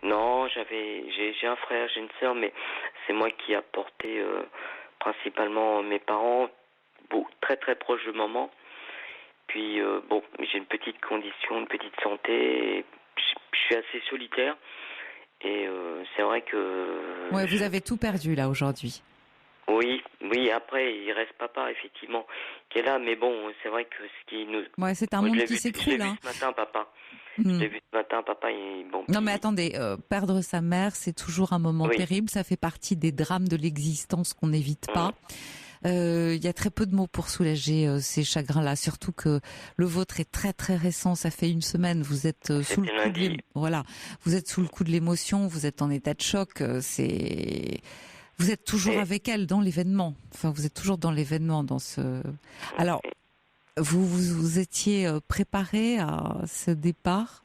Non, j'ai un frère, j'ai une sœur, mais c'est moi qui a porté principalement mes parents, très très proche de maman. Puis bon, j'ai une petite condition, une petite santé. Je suis assez solitaire et c'est vrai que. Ouais, vous avez tout perdu là aujourd'hui. Oui. Après il reste papa effectivement qui est là, mais bon, c'est vrai que ce qui nous. Ouais, c'est un monde qui s'écroule. Je l'ai vu ce matin, papa. Hmm. Je l'ai vu ce matin, papa. Non, mais attendez, perdre sa mère, c'est toujours un moment terrible. Ça fait partie des drames de l'existence qu'on n'évite pas. Il y a très peu de mots pour soulager ces chagrins-là, surtout que le vôtre est très très récent. Ça fait 1 semaine. Vous êtes sous le coup de vous êtes sous le coup de l'émotion. Vous êtes en état de choc. Vous êtes toujours avec elle dans l'événement. Enfin, vous êtes toujours dans l'événement dans ce. Alors, vous étiez préparé à ce départ?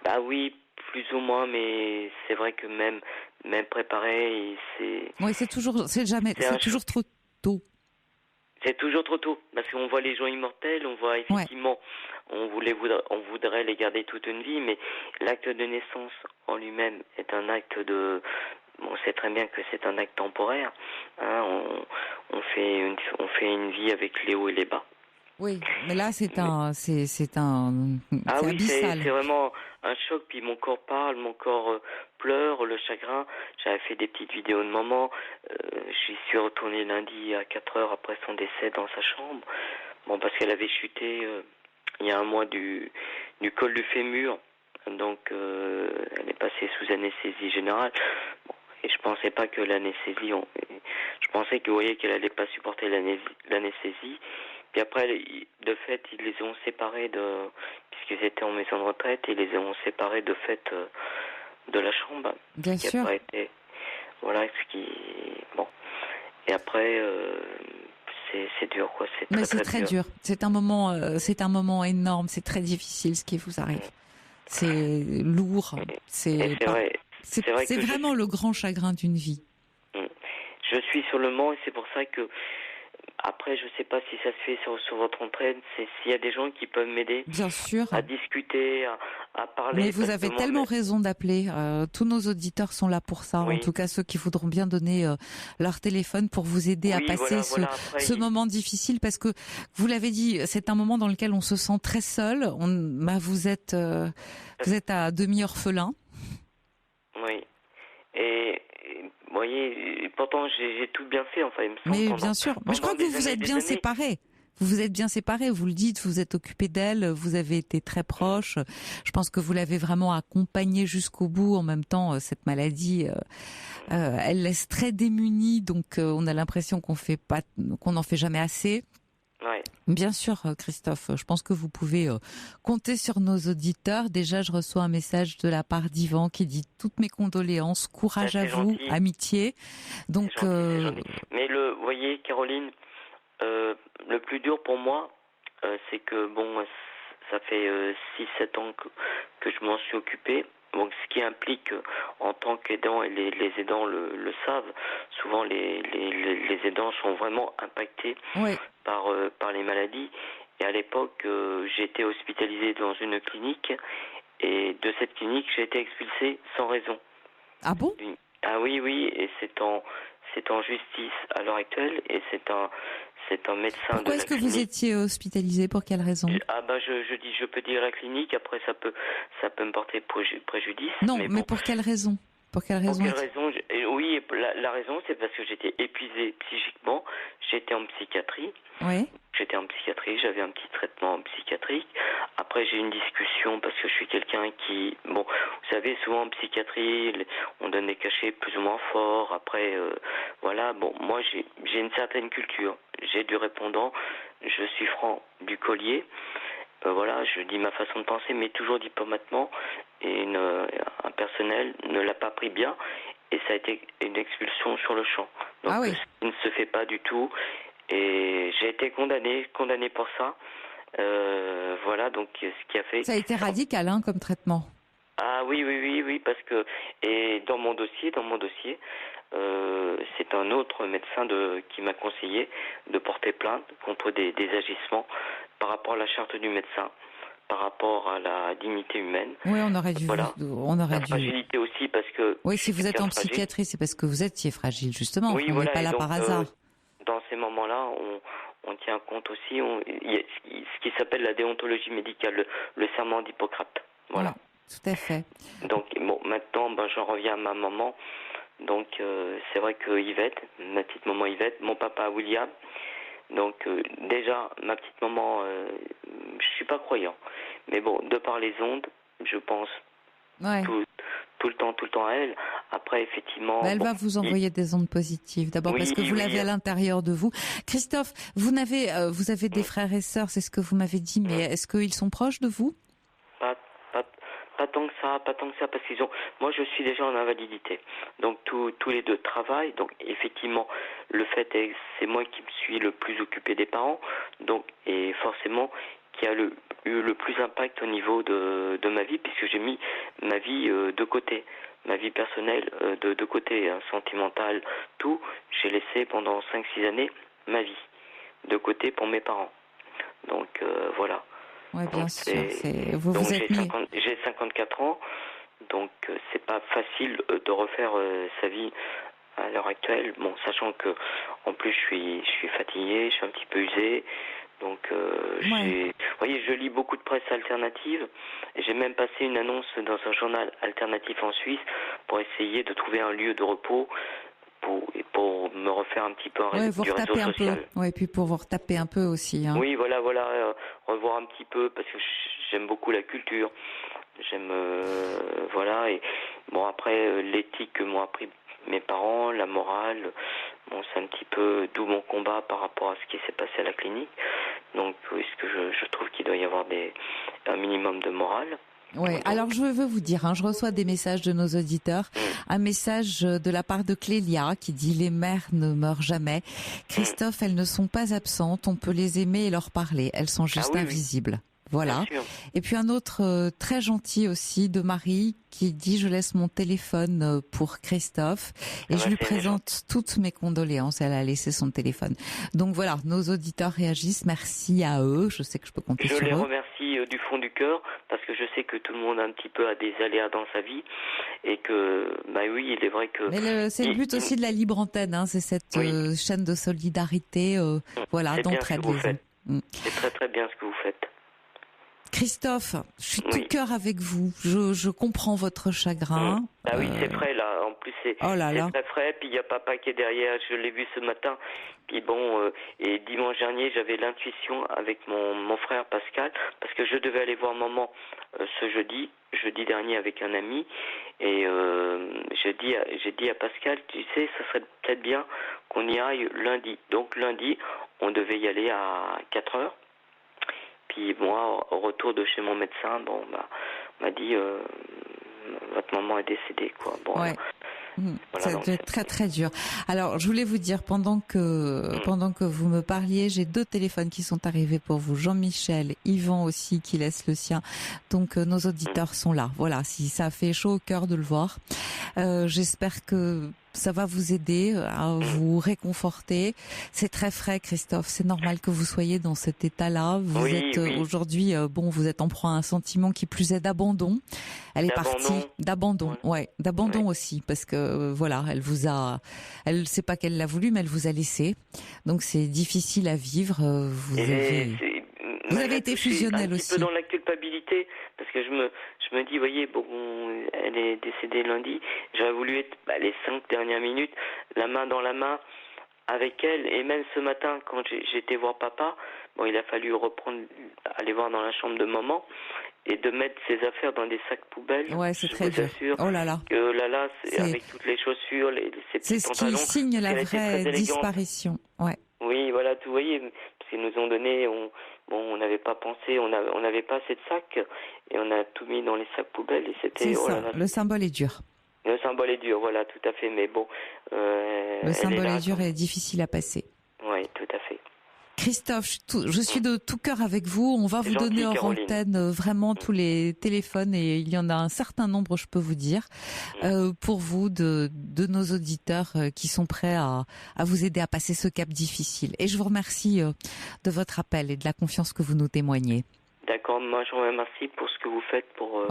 Bah oui, plus ou moins, mais c'est vrai que même préparé, c'est. Oui, c'est toujours trop tôt. C'est toujours trop tôt, parce qu'on voit les gens immortels, on voit effectivement, on voudrait les garder toute une vie, mais l'acte de naissance en lui-même est un acte de. On sait très bien que c'est un acte temporaire. Hein, on fait une vie avec les hauts et les bas. Oui, mais là c'est oui, abyssal. C'est vraiment un choc. Puis mon corps parle, mon corps pleure, le chagrin. J'avais fait des petites vidéos de maman. J'y suis retourné lundi à 4 heures après son décès dans sa chambre. Bon, parce qu'elle avait chuté il y a un mois du col du fémur, donc elle est passée sous anesthésie générale. Bon, et je pensais pas que l'anesthésie, je pensais que vous voyez qu'elle allait pas supporter l'anesthésie. Puis après, de fait, ils les ont séparés puisqu'ils étaient en maison de retraite, ils les ont séparés de fait de la chambre. Bien sûr. A pas été, voilà, ce qui, bon. Et après, c'est dur, quoi. Mais c'est très dur. C'est un moment énorme. C'est très difficile ce qui vous arrive. C'est lourd. C'est vraiment le grand chagrin d'une vie. Je suis sur le Mans et c'est pour ça que après, je sais pas si ça se fait sur votre entraîne, c'est s'il y a des gens qui peuvent m'aider. Bien sûr. À discuter, à parler. Mais vous avez tellement raison d'appeler. Tous nos auditeurs sont là pour ça. Oui. En tout cas, ceux qui voudront bien donner leur téléphone pour vous aider à passer ce moment difficile, parce que vous l'avez dit, c'est un moment dans lequel on se sent très seul. Vous êtes à demi-orphelin. Oui. Et vous voyez, pourtant j'ai tout bien fait, enfin, il me semble. Mais bien sûr. Mais je crois que vous vous êtes bien séparés. Vous vous êtes bien séparés, vous le dites, vous êtes occupé d'elle, vous avez été très proches. Je pense que vous l'avez vraiment accompagnée jusqu'au bout. En même temps, cette maladie, elle laisse très démunie, donc on a l'impression qu'on n'en fait jamais assez. Ouais. Bien sûr, Christophe, je pense que vous pouvez compter sur nos auditeurs. Déjà, je reçois un message de la part d'Yvan qui dit toutes mes condoléances, courage à vous, gentil. Amitié. Donc, c'est gentil. Mais vous voyez, Caroline, le plus dur pour moi, c'est que bon, ça fait 6-7 ans que je m'en suis occupé. Donc, ce qui implique, en tant qu'aidant, et les aidants le savent, souvent les aidants sont vraiment impactés par les maladies. Et à l'époque, j'ai été hospitalisé dans une clinique, et de cette clinique, j'ai été expulsé sans raison. Ah bon? Ah oui, et c'est en justice à l'heure actuelle, et c'est un médecin. Pourquoi est-ce que vous étiez hospitalisé? Pour quelle raison? Je peux dire la clinique, après ça peut me porter préjudice. Non, mais pour quelle raison? Pour quelle raison? Oui, la raison, c'est parce que j'étais épuisé psychiquement. J'étais en psychiatrie. Oui. J'étais en psychiatrie, j'avais un petit traitement psychiatrique. Après, j'ai eu une discussion parce que je suis quelqu'un qui... Bon, vous savez, souvent en psychiatrie, on donne des cachets plus ou moins forts. Après, voilà, bon, moi, j'ai une certaine culture. J'ai du répondant, je suis franc du collier. Voilà, je dis ma façon de penser, mais toujours diplomatement. Et un personnel ne l'a pas pris bien. Et ça a été une expulsion sur le champ. Donc, il ne se fait pas du tout. Et j'ai été condamné pour ça. Voilà, donc ce qui a fait... Ça a été radical, comme traitement. Ah oui, parce que... Et dans mon dossier, c'est un autre médecin qui m'a conseillé de porter plainte contre des agissements par rapport à la charte du médecin, par rapport à la dignité humaine. Oui, on aurait dû... La fragilité aussi, parce que... Oui, si vous êtes en psychiatrie, c'est parce que vous étiez fragile, justement. Oui, on n'est pas là par hasard. Dans ces moments-là, on tient compte aussi, il y a ce qui s'appelle la déontologie médicale, le serment d'Hippocrate. Voilà. Oui, tout à fait. Donc, bon, maintenant, j'en reviens à ma maman. Donc, c'est vrai que Yvette, ma petite maman Yvette, mon papa William. Donc, déjà, ma petite maman, je suis pas croyant. Mais bon, de par les ondes, je pense tout le temps à elle. Après, effectivement... elle va vous envoyer des ondes positives. D'abord parce que vous l'avez à l'intérieur de vous. Christophe, vous avez des frères et sœurs, c'est ce que vous m'avez dit, mais est-ce qu'ils sont proches de vous? Pas tant que ça, parce qu'ils ont... Moi, je suis déjà en invalidité. Donc, tous les deux travaillent. Donc, effectivement, le fait est que c'est moi qui me suis le plus occupé des parents. Donc, et forcément, qui a eu le plus impact au niveau de ma vie, puisque j'ai mis ma vie de côté. Ma vie personnelle de côté, sentimentale, tout. J'ai laissé pendant 5-6 années ma vie de côté pour mes parents. Donc, voilà. Oui, bien sûr. Vous êtes mis... J'ai 54 ans, donc c'est pas facile de refaire sa vie à l'heure actuelle. Bon, sachant que en plus je suis fatigué, je suis un petit peu usé. Donc, vous voyez, je lis beaucoup de presse alternative. J'ai même passé une annonce dans un journal alternatif en Suisse pour essayer de trouver un lieu de repos pour me refaire un petit peu vous du réseau retaper un social. peu. Ouais, puis pour vous retaper un peu aussi. Hein. Oui, voilà, revoir un petit peu parce que j'aime beaucoup la culture. J'aime, voilà, et bon après l'éthique que m'ont appris mes parents, la morale, bon c'est un petit peu d'où mon combat par rapport à ce qui s'est passé à la clinique. Donc puisque je trouve qu'il doit y avoir un minimum de morale. Ouais, alors je veux vous dire, je reçois des messages de nos auditeurs, un message de la part de Clélia qui dit les mères ne meurent jamais. Christophe, elles ne sont pas absentes, on peut les aimer et leur parler, elles sont juste invisibles. Voilà. Et puis un autre très gentil aussi de Marie qui dit je laisse mon téléphone pour Christophe et je lui présente toutes mes condoléances. Elle a laissé son téléphone. Donc voilà, nos auditeurs réagissent. Merci à eux. Je sais que je peux compter sur eux. Je les remercie du fond du cœur parce que je sais que tout le monde un petit peu a des aléas dans sa vie et que oui, il est vrai que. Mais c'est le but aussi de la libre antenne. C'est cette chaîne de solidarité. Voilà, d'entraide. C'est très très bien ce que vous faites. Christophe, je suis tout cœur avec vous. Je comprends votre chagrin. Ah oui, c'est frais là. En plus, c'est très frais. Puis il y a papa qui est derrière. Je l'ai vu ce matin. Puis bon, et dimanche dernier, j'avais l'intuition avec mon frère Pascal, parce que je devais aller voir maman ce jeudi dernier avec un ami. Et j'ai dit à Pascal, tu sais, ça serait peut-être bien qu'on y aille lundi. Donc lundi, on devait y aller à 4h. Puis moi, au retour de chez mon médecin, on m'a dit votre maman est décédée, quoi. Bon, ouais. Ça doit être très très dur. Alors, je voulais vous dire, pendant que vous me parliez, j'ai 2 téléphones qui sont arrivés pour vous. Jean-Michel, Yvan aussi, qui laisse le sien. Donc, nos auditeurs sont là. Voilà, si ça fait chaud au cœur de le voir. J'espère que ça va vous aider à vous réconforter. C'est très frais, Christophe. C'est normal que vous soyez dans cet état-là. Vous êtes aujourd'hui, vous êtes en proie à un sentiment qui plus est d'abandon. Elle est partie d'abandon, d'abandon aussi, parce que elle sait pas qu'elle l'a voulu, mais elle vous a laissé. Donc c'est difficile à vivre. Vous avez été fusionnel aussi. Un petit peu dans la culpabilité, parce que je me dis, voyez, elle est décédée lundi. J'aurais voulu être les 5 dernières minutes, la main dans la main avec elle. Et même ce matin, quand j'étais voir papa, il a fallu aller voir dans la chambre de maman et de mettre ses affaires dans des sacs poubelles. Ouais, c'est très dur. Oh là là. Que c'est avec toutes les chaussures, ses petits pantalons. C'est ce qui signe la vraie disparition. Ouais. Oui, voilà, vous voyez, parce qu'ils nous ont donné, on n'avait pas pensé, on n'avait pas assez de sacs et on a tout mis dans les sacs poubelles et c'était. Le symbole est dur. Le symbole est dur, voilà, tout à fait, mais bon. Le symbole est dur et difficile à passer. Oui, tout à fait. Christophe, je suis de tout cœur avec vous. On va vous donner hors antenne vraiment tous les téléphones et il y en a un certain nombre, je peux vous dire, pour vous de nos auditeurs qui sont prêts à vous aider à passer ce cap difficile. Et je vous remercie de votre appel et de la confiance que vous nous témoignez. D'accord, moi je vous remercie pour ce que vous faites pour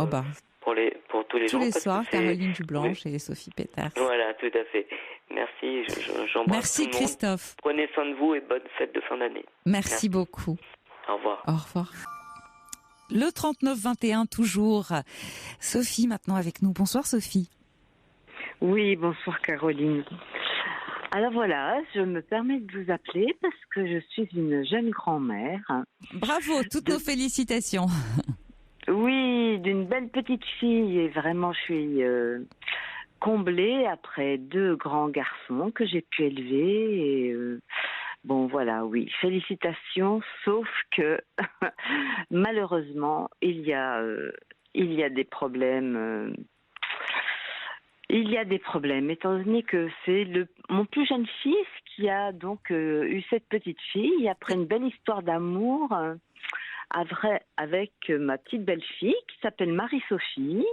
tous les gens. Tous les soirs, que Caroline Dublanche et Sophie Peters. Voilà, tout à fait. Merci, j'embrasse Merci tout le monde. Christophe. Prenez soin de vous et bonne fête de fin d'année. Merci beaucoup. Au revoir. Au revoir. Le 39-21 toujours. Sophie maintenant avec nous. Bonsoir Sophie. Oui, bonsoir Caroline. Alors voilà, je me permets de vous appeler parce que je suis une jeune grand-mère. Bravo, toutes nos félicitations. Oui, d'une belle petite fille et vraiment je suis comblée après 2 grands garçons que j'ai pu élever et voilà, oui, félicitations, sauf que malheureusement il y a des problèmes. Il y a des problèmes, étant donné que c'est mon plus jeune fils qui a donc eu cette petite fille après une belle histoire d'amour avec ma petite belle-fille qui s'appelle Marie-Sophie,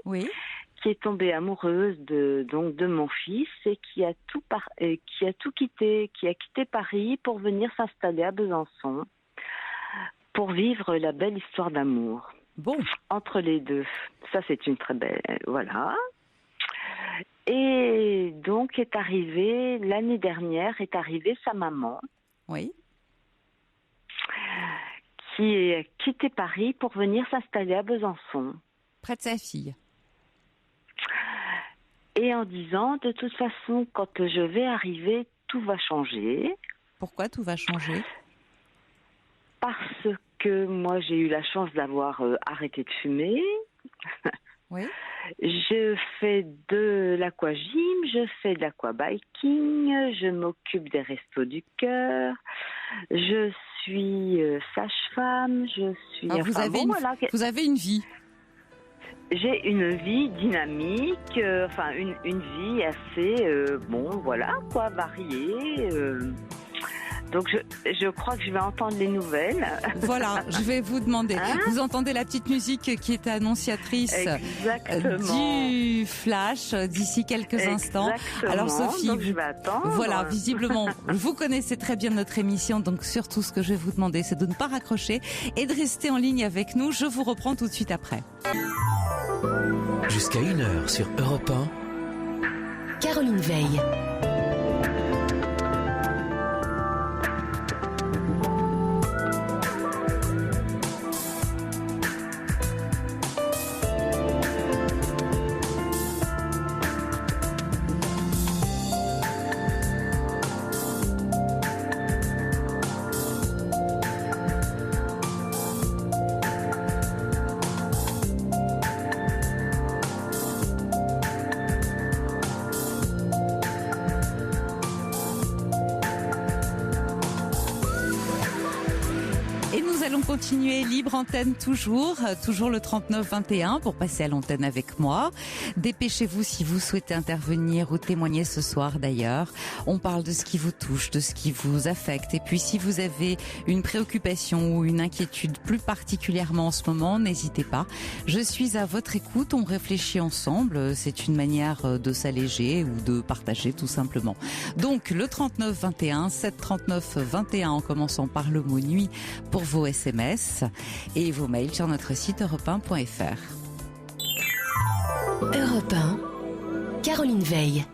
qui est tombée amoureuse de mon fils et qui a tout quitté, qui a quitté Paris pour venir s'installer à Besançon pour vivre la belle histoire d'amour. Bon. Entre les deux. Ça, c'est une très belle... Voilà. Et donc, l'année dernière, est arrivée sa maman. Oui. Qui a quitté Paris pour venir s'installer à Besançon. Près de sa fille. Et et en disant, de toute façon, quand je vais arriver, tout va changer. Pourquoi tout va changer? Parce que moi, j'ai eu la chance d'avoir arrêté de fumer. Oui. Je fais de l'aquagym, je fais de l'aquabiking, je m'occupe des restos du cœur, je suis sage-femme, je suis... Alors, vous avez une vie. J'ai une vie dynamique, une vie assez, variée. Donc je crois que je vais entendre les nouvelles. Voilà, je vais vous demander. Vous entendez la petite musique qui est annonciatrice du flash d'ici quelques instants. Alors Sophie, donc je vais attendre. Voilà, visiblement, vous connaissez très bien notre émission, donc surtout ce que je vais vous demander, c'est de ne pas raccrocher et de rester en ligne avec nous. Je vous reprends tout de suite après. Jusqu'à 1h sur Europe 1. Caroline Veil. Continuez libre antenne toujours le 39-21 pour passer à l'antenne avec moi. Dépêchez-vous si vous souhaitez intervenir ou témoigner ce soir d'ailleurs. On parle de ce qui vous touche, de ce qui vous affecte. Et puis si vous avez une préoccupation ou une inquiétude plus particulièrement en ce moment, n'hésitez pas. Je suis à votre écoute, on réfléchit ensemble. C'est une manière de s'alléger ou de partager tout simplement. Donc le 39-21, 739-21 en commençant par le mot nuit pour vos SMS et vos mails sur notre site europe1.fr. Europe 1, Caroline Veil.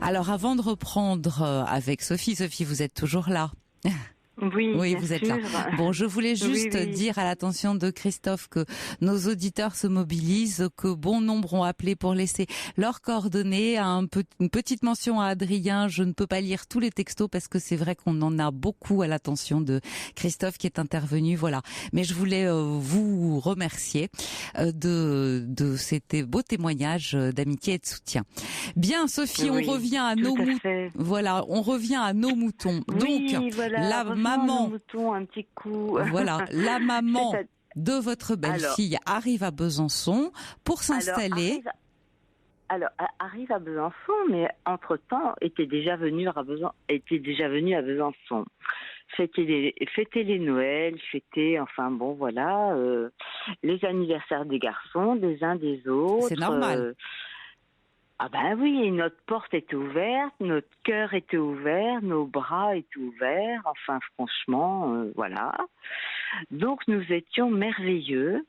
Alors avant de reprendre avec Sophie, vous êtes toujours là? Oui, vous êtes là. Bon, je voulais juste dire à l'attention de Christophe que nos auditeurs se mobilisent, que bon nombre ont appelé pour laisser leurs coordonnées. Une petite mention à Adrien. Je ne peux pas lire tous les textos parce que c'est vrai qu'on en a beaucoup à l'attention de Christophe qui est intervenu. Voilà. Mais je voulais vous remercier de ces beaux témoignages d'amitié et de soutien. Bien, Sophie, on revient à nos moutons. Voilà, on revient à nos moutons. Oui, donc, voilà, maman, mouton, un petit coup. Voilà, la maman de votre belle-fille arrive à Besançon pour s'installer. Alors, arrive à Besançon, mais entre-temps, était déjà venue à Besançon. Fêter les Noëls, les anniversaires des garçons, des uns des autres. C'est normal. Ah ben oui, notre porte était ouverte, notre cœur était ouvert, nos bras étaient ouverts, enfin franchement, voilà. Donc nous étions merveilleux.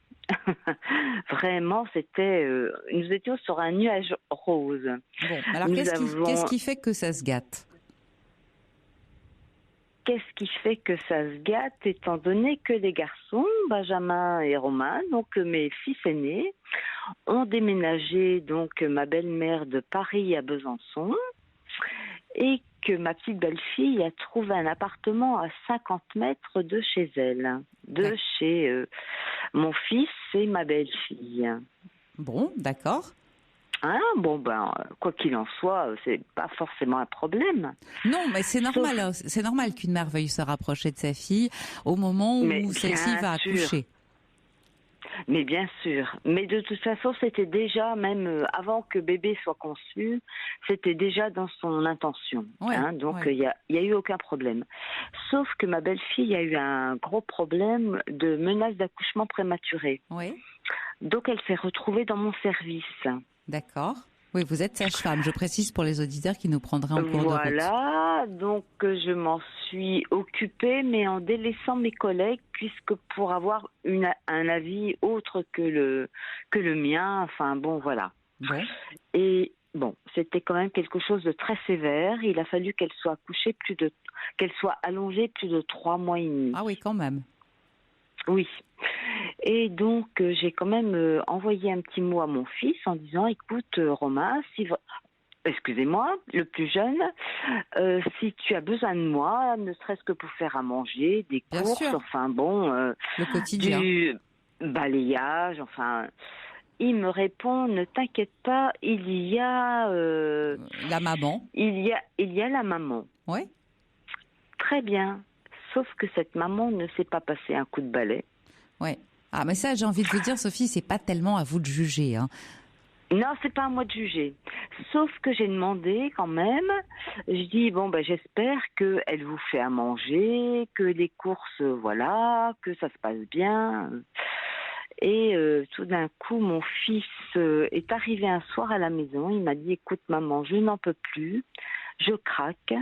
Vraiment, nous étions sur un nuage rose. Bon, alors qu'est-ce qui fait que ça se gâte ? Qu'est-ce qui fait que ça se gâte, étant donné que les garçons, Benjamin et Romain, donc mes fils aînés, ont déménagé donc ma belle-mère de Paris à Besançon et que ma petite belle-fille a trouvé un appartement à 50 mètres de chez elle, chez mon fils et ma belle-fille. Bon, d'accord. Quoi qu'il en soit, c'est pas forcément un problème. Non, mais c'est normal. C'est normal qu'une mère veuille se rapprocher de sa fille au moment où celle-ci va accoucher. Mais bien sûr. Mais de toute façon, c'était déjà, même avant que bébé soit conçu, c'était déjà dans son intention. Donc, il y a eu aucun problème. Sauf que ma belle-fille a eu un gros problème de menace d'accouchement prématuré. Oui. Donc, elle s'est retrouvée dans mon service. D'accord. Oui, vous êtes sage-femme. Je précise pour les auditeurs qui nous prendraient en cours de route. Voilà, donc je m'en suis occupée, mais en délaissant mes collègues, puisque pour avoir un avis autre que le mien, voilà. Ouais. Et c'était quand même quelque chose de très sévère. Il a fallu qu'elle soit allongée plus de 3 mois et demi. Ah oui, quand même. Oui. Et donc, j'ai quand même envoyé un petit mot à mon fils en disant, écoute, Romain, excusez-moi, le plus jeune, si tu as besoin de moi, ne serait-ce que pour faire à manger, des Bien courses, sûr. enfin bon, Le quotidien. du balayage, enfin. Il me répond, ne t'inquiète pas, La maman. il y a la maman. Ouais. Très bien. Sauf que cette maman ne sait pas passer un coup de balai. Ouais. Ah, mais ça, j'ai envie de vous dire, Sophie, c'est pas tellement à vous de juger, hein. Non, c'est pas à moi de juger. Sauf que j'ai demandé quand même. Je dis bon j'espère que elle vous fait à manger, que les courses voilà, que ça se passe bien. Et tout d'un coup, mon fils est arrivé un soir à la maison. Il m'a dit écoute maman, je n'en peux plus, je craque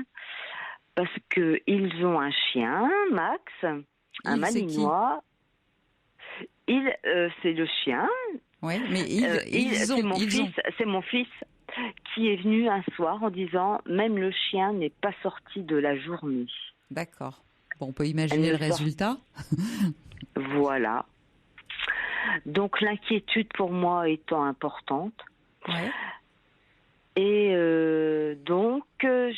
parce que ils ont un chien, Max, un malinois. C'est le chien. Oui, mais c'est mon fils qui est venu un soir en disant même le chien n'est pas sorti de la journée. D'accord. Bon, on peut imaginer le résultat. Voilà. Donc l'inquiétude pour moi étant importante. Ouais. Et donc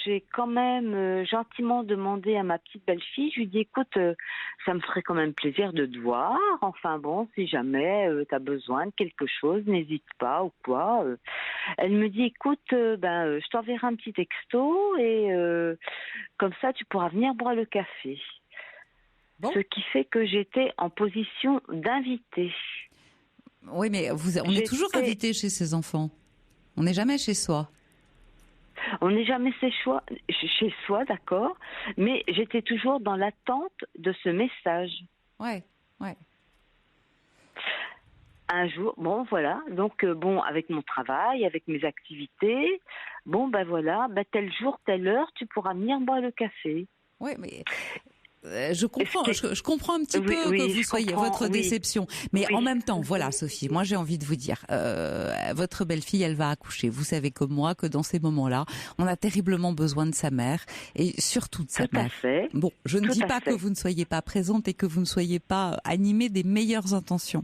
j'ai quand même gentiment demandé à ma petite belle-fille, je lui dis écoute, ça me ferait quand même plaisir de te voir, enfin bon, si jamais tu as besoin de quelque chose, n'hésite pas ou quoi. Elle me dit écoute, je t'enverrai un petit texto et comme ça tu pourras venir boire le café. Bon. Ce qui fait que j'étais en position d'invité. Oui, mais on est toujours invité chez ses enfants. On n'est jamais chez soi. On n'est jamais chez soi, d'accord. Mais j'étais toujours dans l'attente de ce message. Ouais. Un jour, bon, voilà. Donc, avec mon travail, avec mes activités, tel jour, telle heure, tu pourras venir boire le café. Oui, mais... Je comprends un petit peu que vous soyez votre déception, mais en même temps, voilà, Sophie, moi j'ai envie de vous dire, votre belle-fille, elle va accoucher. Vous savez comme moi que dans ces moments-là, on a terriblement besoin de sa mère et surtout de sa mère. Fait. Bon, je ne dis pas que vous ne soyez pas présente et que vous ne soyez pas animée des meilleures intentions.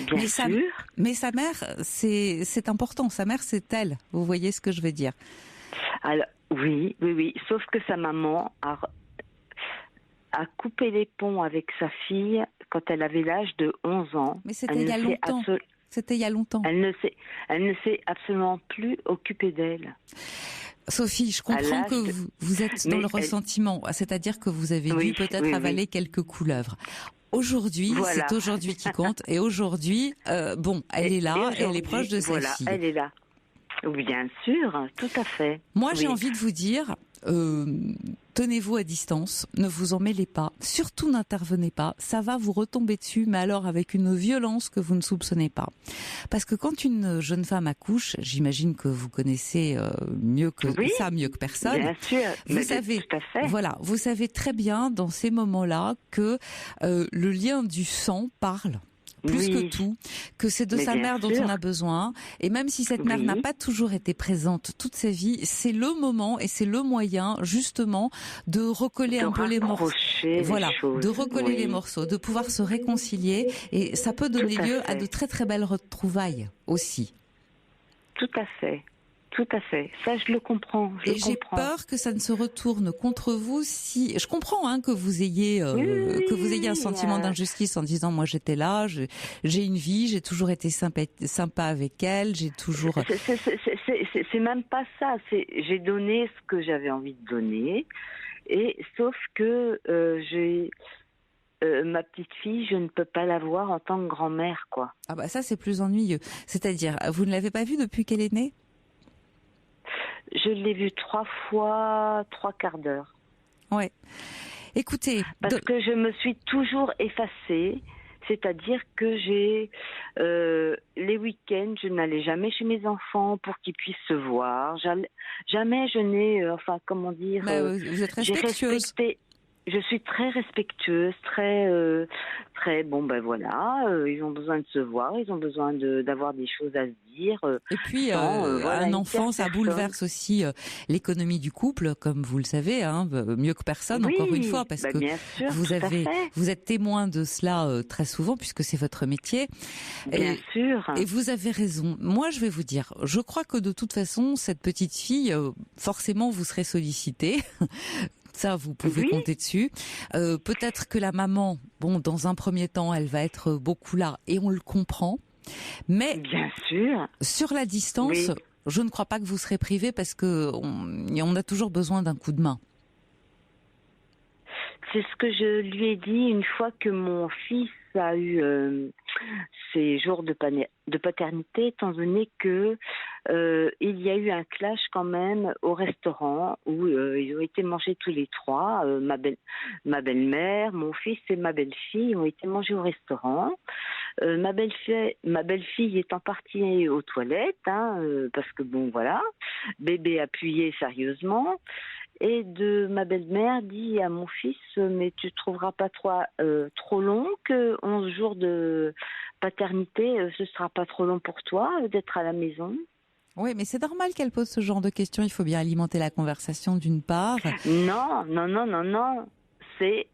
Bien sûr. Mais sa mère, c'est important. Sa mère, c'est elle. Vous voyez ce que je veux dire? Alors oui. Sauf que sa maman a coupé les ponts avec sa fille quand elle avait l'âge de 11 ans. Mais c'était il y a longtemps. C'était il y a longtemps. Elle ne s'est absolument plus occupée d'elle. Sophie, je comprends que vous êtes dans le ressentiment, c'est-à-dire que vous avez dû peut-être avaler quelques couleuvres. Aujourd'hui, c'est aujourd'hui qui compte. Et aujourd'hui, elle est là, et elle est proche de sa fille. Elle est là. Bien sûr, tout à fait. Moi, j'ai envie de vous dire, tenez-vous à distance, ne vous en mêlez pas, surtout n'intervenez pas, ça va vous retomber dessus, mais alors avec une violence que vous ne soupçonnez pas. Parce que quand une jeune femme accouche, j'imagine que vous connaissez mieux que personne. Bien sûr, vous savez, tout à fait. Voilà, vous savez très bien dans ces moments-là que le lien du sang parle. Plus que tout, que c'est de sa mère dont on a besoin. Et même si cette mère n'a pas toujours été présente toute sa vie, c'est le moment et c'est le moyen, justement, de recoller un peu les morceaux. Voilà, de recoller les morceaux, de pouvoir se réconcilier. Et ça peut donner lieu à de très très belles retrouvailles aussi. Tout à fait. Tout à fait. Ça, je le comprends. J'ai peur que ça ne se retourne contre vous si. Je comprends que vous ayez un sentiment d'injustice en disant moi j'étais là, j'ai une vie, j'ai toujours été sympa avec elle, j'ai toujours. C'est même pas ça. J'ai donné ce que j'avais envie de donner, et sauf que ma petite fille, je ne peux pas la voir en tant que grand-mère, quoi. Ah bah ça c'est plus ennuyeux. C'est-à-dire, vous ne l'avez pas vue depuis qu'elle est née? Je l'ai vue 3 fois, 3 quarts d'heure. Ouais. Écoutez. Parce que je me suis toujours effacée. C'est-à-dire que les week-ends, je n'allais jamais chez mes enfants pour qu'ils puissent se voir. Jamais je n'ai, vous êtes respectueuse. je suis très respectueuse, très bon, ben voilà, ils ont besoin de se voir, ils ont besoin d'avoir des choses à se dire. Et puis, voilà, un enfant, ça bouleverse aussi l'économie du couple, comme vous le savez, hein, mieux que personne, oui, encore une fois, parce que bien sûr, vous êtes témoin de cela très souvent, puisque c'est votre métier. Bien sûr. Et vous avez raison. Moi, je vais vous dire, je crois que de toute façon, cette petite fille, forcément, vous serez sollicitée. Ça, vous pouvez compter dessus. Peut-être que la maman, bon, dans un premier temps, elle va être beaucoup là, et on le comprend. Mais bien sûr, sur la distance, je ne crois pas que vous serez privé parce que on a toujours besoin d'un coup de main. C'est ce que je lui ai dit une fois que mon fils a eu ses jours de paternité, étant donné que il y a eu un clash quand même au restaurant où ils ont été mangés tous les trois, ma belle-mère, mon fils et ma belle-fille ont été mangés au restaurant. Ma belle-fille étant partie aux toilettes, parce que bon voilà, bébé appuyé sérieusement. Et de ma belle-mère dit à mon fils, mais tu trouveras pas trop long que 11 jours de paternité, ce sera pas trop long pour toi d'être à la maison? Oui, mais c'est normal qu'elle pose ce genre de questions. Il faut bien alimenter la conversation d'une part. Non. C'est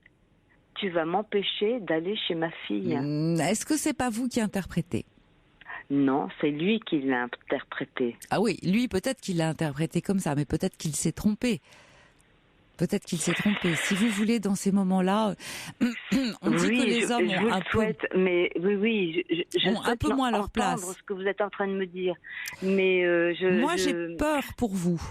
tu vas m'empêcher d'aller chez ma fille. Est-ce que c'est pas vous qui interprétez? Non, c'est lui qui l'a interprété. Ah oui, lui peut-être qu'il l'a interprété comme ça, mais peut-être qu'il s'est trompé. Peut-être qu'il s'est trompé. Si vous voulez, dans ces moments-là, on dit que les hommes ont un peu... Mais je ont un peu moins leur place. Ce que vous êtes en train de me dire, mais moi j'ai peur pour vous.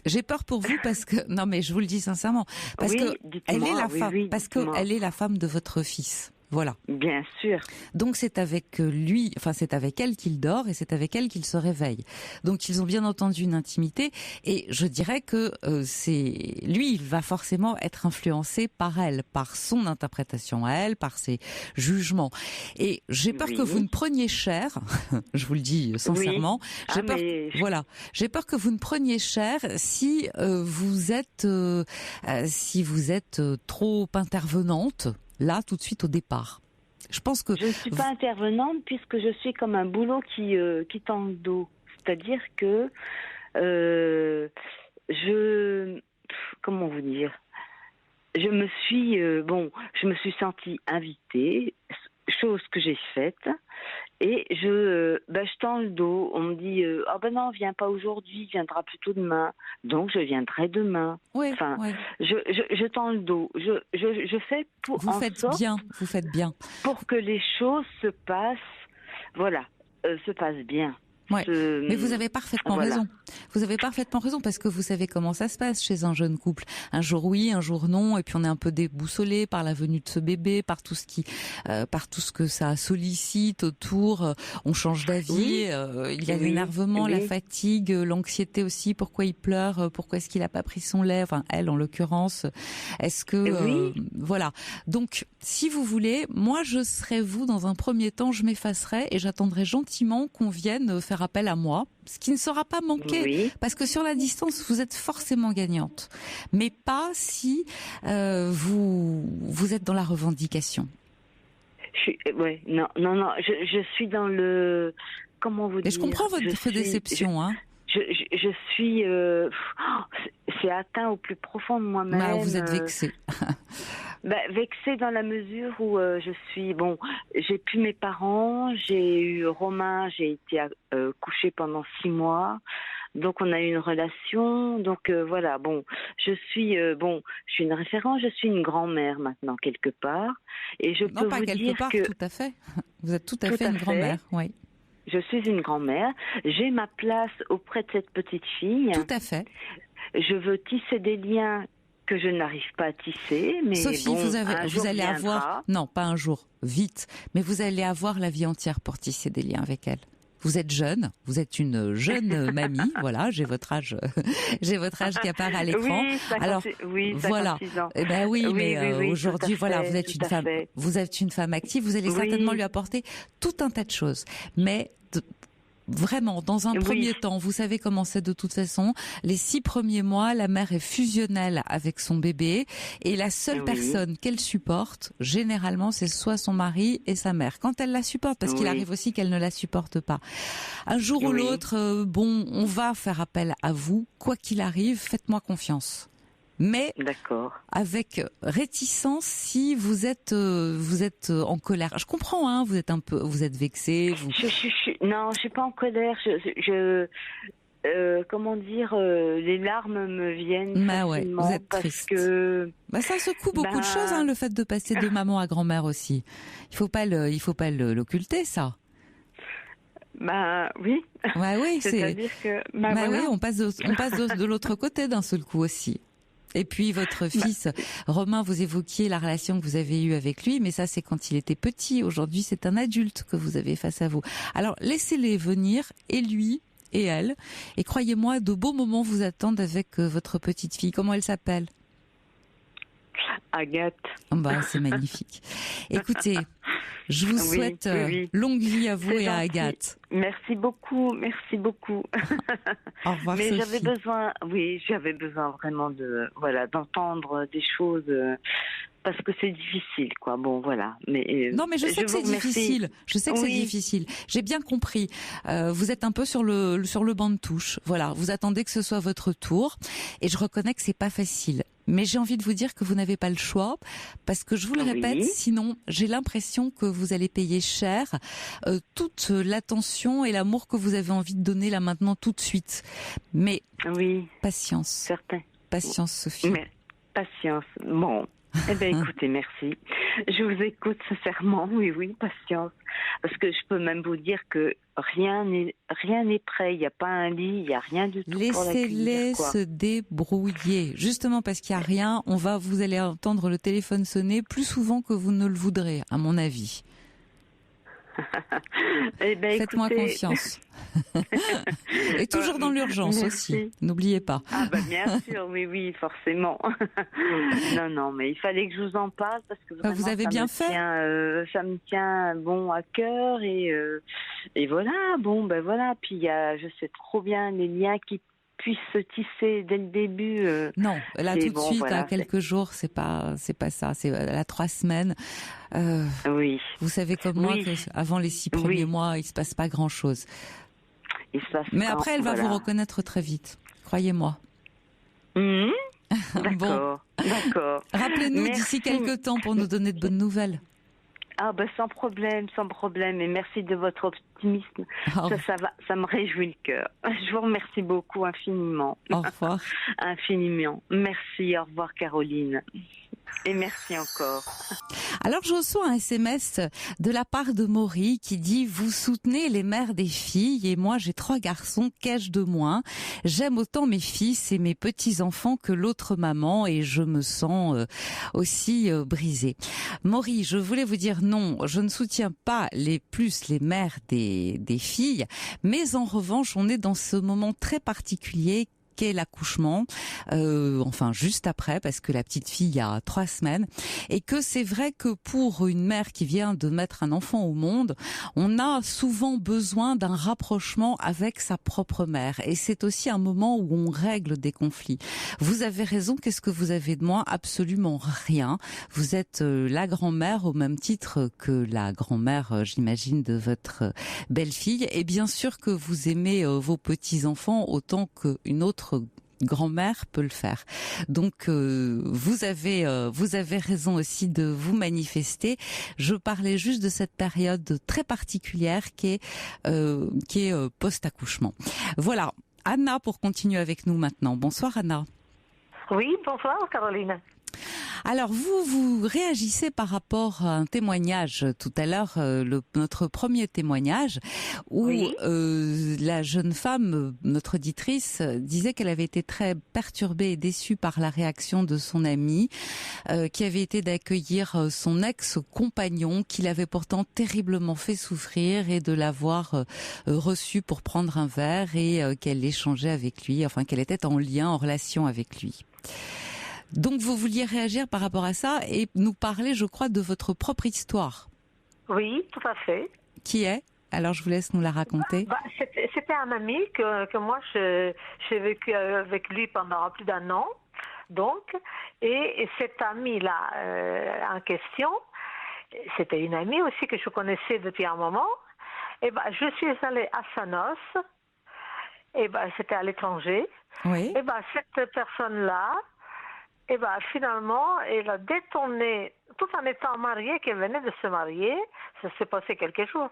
J'ai peur pour vous parce que non, mais je vous le dis sincèrement, parce que elle est la femme, parce que elle est la femme de votre fils. Voilà. Bien sûr. Donc c'est avec lui, enfin c'est avec elle qu'il dort et c'est avec elle qu'il se réveille. Donc ils ont bien entendu une intimité et je dirais que c'est lui, il va forcément être influencé par elle, par son interprétation à elle, par ses jugements. Et j'ai peur que vous ne preniez cher, je vous le dis sincèrement. J'ai peur, voilà, j'ai peur que vous ne preniez cher si vous êtes trop intervenante. Là, tout de suite au départ. Je pense que je ne suis pas intervenante puisque je suis comme un boulot qui tend le dos. C'est-à-dire que comment vous dire, je me suis sentie invitée, chose que j'ai faite, et je tends le dos. On me dit non, viens pas aujourd'hui, viendra plutôt demain. Donc je viendrai demain. Oui, je tends le dos. Je fais pour vous faites bien pour que les choses se passent bien. Ouais. Mais vous avez parfaitement raison. Vous avez parfaitement raison parce que vous savez comment ça se passe chez un jeune couple. Un jour oui, un jour non, et puis on est un peu déboussolé par la venue de ce bébé, par tout ce que ça sollicite autour. On change d'avis. Il y a l'énervement, la fatigue, l'anxiété aussi. Pourquoi il pleure? Pourquoi est-ce qu'il a pas pris son lait? Enfin, elle en l'occurrence. Est-ce que voilà. Donc, si vous voulez, moi je serais vous dans un premier temps, je m'effacerai et j'attendrai gentiment qu'on vienne faire appel à moi, ce qui ne sera pas manqué, parce que sur la distance, vous êtes forcément gagnante, mais pas si vous êtes dans la revendication. Je suis dans le... Comment vous dire? Et je comprends votre déception, hein. Je suis... c'est atteint au plus profond de moi-même. Vous êtes vexée. Vexée dans la mesure où je suis... j'ai plus mes parents, j'ai eu Romain, j'ai été couchée pendant 6 mois, donc on a eu une relation, donc voilà, je suis une référence, je suis une grand-mère maintenant quelque part, et je peux vous dire que... tout à fait. Vous êtes tout à fait une grand-mère, oui. Je suis une grand-mère, j'ai ma place auprès de cette petite fille. Tout à fait. Je veux tisser des liens que je n'arrive pas à tisser, mais Sophie, vous allez avoir, non, pas un jour, vite, mais vous allez avoir la vie entière pour tisser des liens avec elle. Vous êtes jeune, vous êtes une jeune mamie, voilà, j'ai votre âge qui apparaît à l'écran. Alors, voilà. Aujourd'hui, voilà, vous êtes une femme active, vous allez certainement lui apporter tout un tas de choses. Mais Vraiment, dans un premier temps, vous savez comment c'est de toute façon. Les 6 premiers mois, la mère est fusionnelle avec son bébé et la seule personne qu'elle supporte, généralement, c'est soit son mari et sa mère. Quand elle la supporte, parce qu'il arrive aussi qu'elle ne la supporte pas. Un jour ou l'autre, on va faire appel à vous. Quoi qu'il arrive, faites-moi confiance. Mais avec réticence si vous êtes en colère. Je comprends, hein, vous êtes vexé. Non, je suis pas en colère. Comment dire, les larmes me viennent facilement vous êtes parce triste. que ça secoue beaucoup de choses, hein, le fait de passer de maman à grand-mère aussi. Il faut pas l'occulter, ça. Oui. Oui, c'est-à-dire que oui, on passe de l'autre côté d'un seul coup aussi. Et puis votre fils, Romain, vous évoquiez la relation que vous avez eue avec lui, mais ça c'est quand il était petit. Aujourd'hui, c'est un adulte que vous avez face à vous. Alors laissez-les venir, et lui et elle, et croyez-moi, de beaux moments vous attendent avec votre petite fille. Comment elle s'appelle ? Agathe. C'est magnifique. Écoutez, je vous souhaite longue vie à vous et à Agathe. Merci beaucoup. Au revoir, mais Sophie. j'avais besoin vraiment d'entendre des choses parce que c'est difficile, quoi. Bon, voilà. Non, mais je sais que c'est difficile. Je sais que c'est difficile. J'ai bien compris. Vous êtes un peu sur le banc de touche. Voilà. Vous attendez que ce soit votre tour. Et je reconnais que c'est pas facile. Mais j'ai envie de vous dire que vous n'avez pas le choix, parce que je vous le répète, sinon j'ai l'impression que vous allez payer cher toute l'attention et l'amour que vous avez envie de donner là maintenant tout de suite. Mais patience. Certain. Patience, Sophie. Mais patience. Bon. Écoutez, merci. Je vous écoute sincèrement, oui, patience. Parce que je peux même vous dire que rien n'est prêt. Il n'y a pas un lit, il n'y a rien du tout. Laissez-les se débrouiller. Justement parce qu'il n'y a rien, vous allez entendre le téléphone sonner plus souvent que vous ne le voudrez, à mon avis. Faites-moi confiance. Et toujours dans l'urgence aussi, n'oubliez pas. Bien sûr, oui, forcément. Non, mais il fallait que je vous en parle parce que vraiment, vous avez bien fait. Ça me tient à cœur et voilà. Voilà. Puis je sais trop bien les liens qui puissent se tisser dès le début. Non, là tout de suite, à quelques jours, c'est pas ça. C'est à 3 semaines. Vous savez comme moi qu'avant les 6 premiers mois, il se passe pas grand-chose. Mais après, elle va vous reconnaître très vite, croyez-moi. D'accord. Rappelez-nous d'ici quelques temps pour nous donner de bonnes nouvelles. Sans problème. Et merci de votre optimisme. Ça me réjouit le cœur. Je vous remercie beaucoup infiniment. Au revoir. Infiniment. Merci. Au revoir, Caroline. Et merci encore. Alors je reçois un SMS de la part de Maury qui dit: vous soutenez les mères des filles et moi j'ai 3 garçons, qu'ai-je de moins? J'aime autant mes fils et mes petits-enfants que l'autre maman et je me sens aussi brisée. Maury, je voulais vous dire non, je ne soutiens pas les mères des filles, mais en revanche on est dans ce moment très particulier qu'est l'accouchement, juste après, parce que la petite fille a 3 semaines, et que c'est vrai que pour une mère qui vient de mettre un enfant au monde, on a souvent besoin d'un rapprochement avec sa propre mère, et c'est aussi un moment où on règle des conflits. Vous avez raison, qu'est-ce que vous avez de moins? Absolument rien. Vous êtes la grand-mère au même titre que la grand-mère, j'imagine, de votre belle-fille, et bien sûr que vous aimez vos petits-enfants autant qu'une autre grand-mère peut le faire. Donc vous avez raison aussi de vous manifester. Je parlais juste de cette période très particulière qui est post-accouchement. Voilà, Anna pour continuer avec nous maintenant. Bonsoir Anna. Oui, bonsoir Caroline. Alors vous réagissez par rapport à un témoignage tout à l'heure, notre premier témoignage, où la jeune femme, notre auditrice, disait qu'elle avait été très perturbée et déçue par la réaction de son amie, qui avait été d'accueillir son ex-compagnon, qui l'avait pourtant terriblement fait souffrir, et de l'avoir reçu pour prendre un verre et qu'elle échangeait avec lui, enfin qu'elle était en relation avec lui. Donc vous vouliez réagir par rapport à ça et nous parler, je crois, de votre propre histoire. Oui, tout à fait. Qui est ? Alors, je vous laisse nous la raconter. C'était un ami que moi, j'ai vécu avec lui pendant plus d'1 an. Donc, et cet ami-là en question, c'était une amie aussi que je connaissais depuis un moment. Et je suis allée à sa noce. Et c'était à l'étranger. Oui. Et cette personne-là, finalement, elle a détourné, tout en étant mariée, qu'elle venait de se marier, ça s'est passé quelques jours,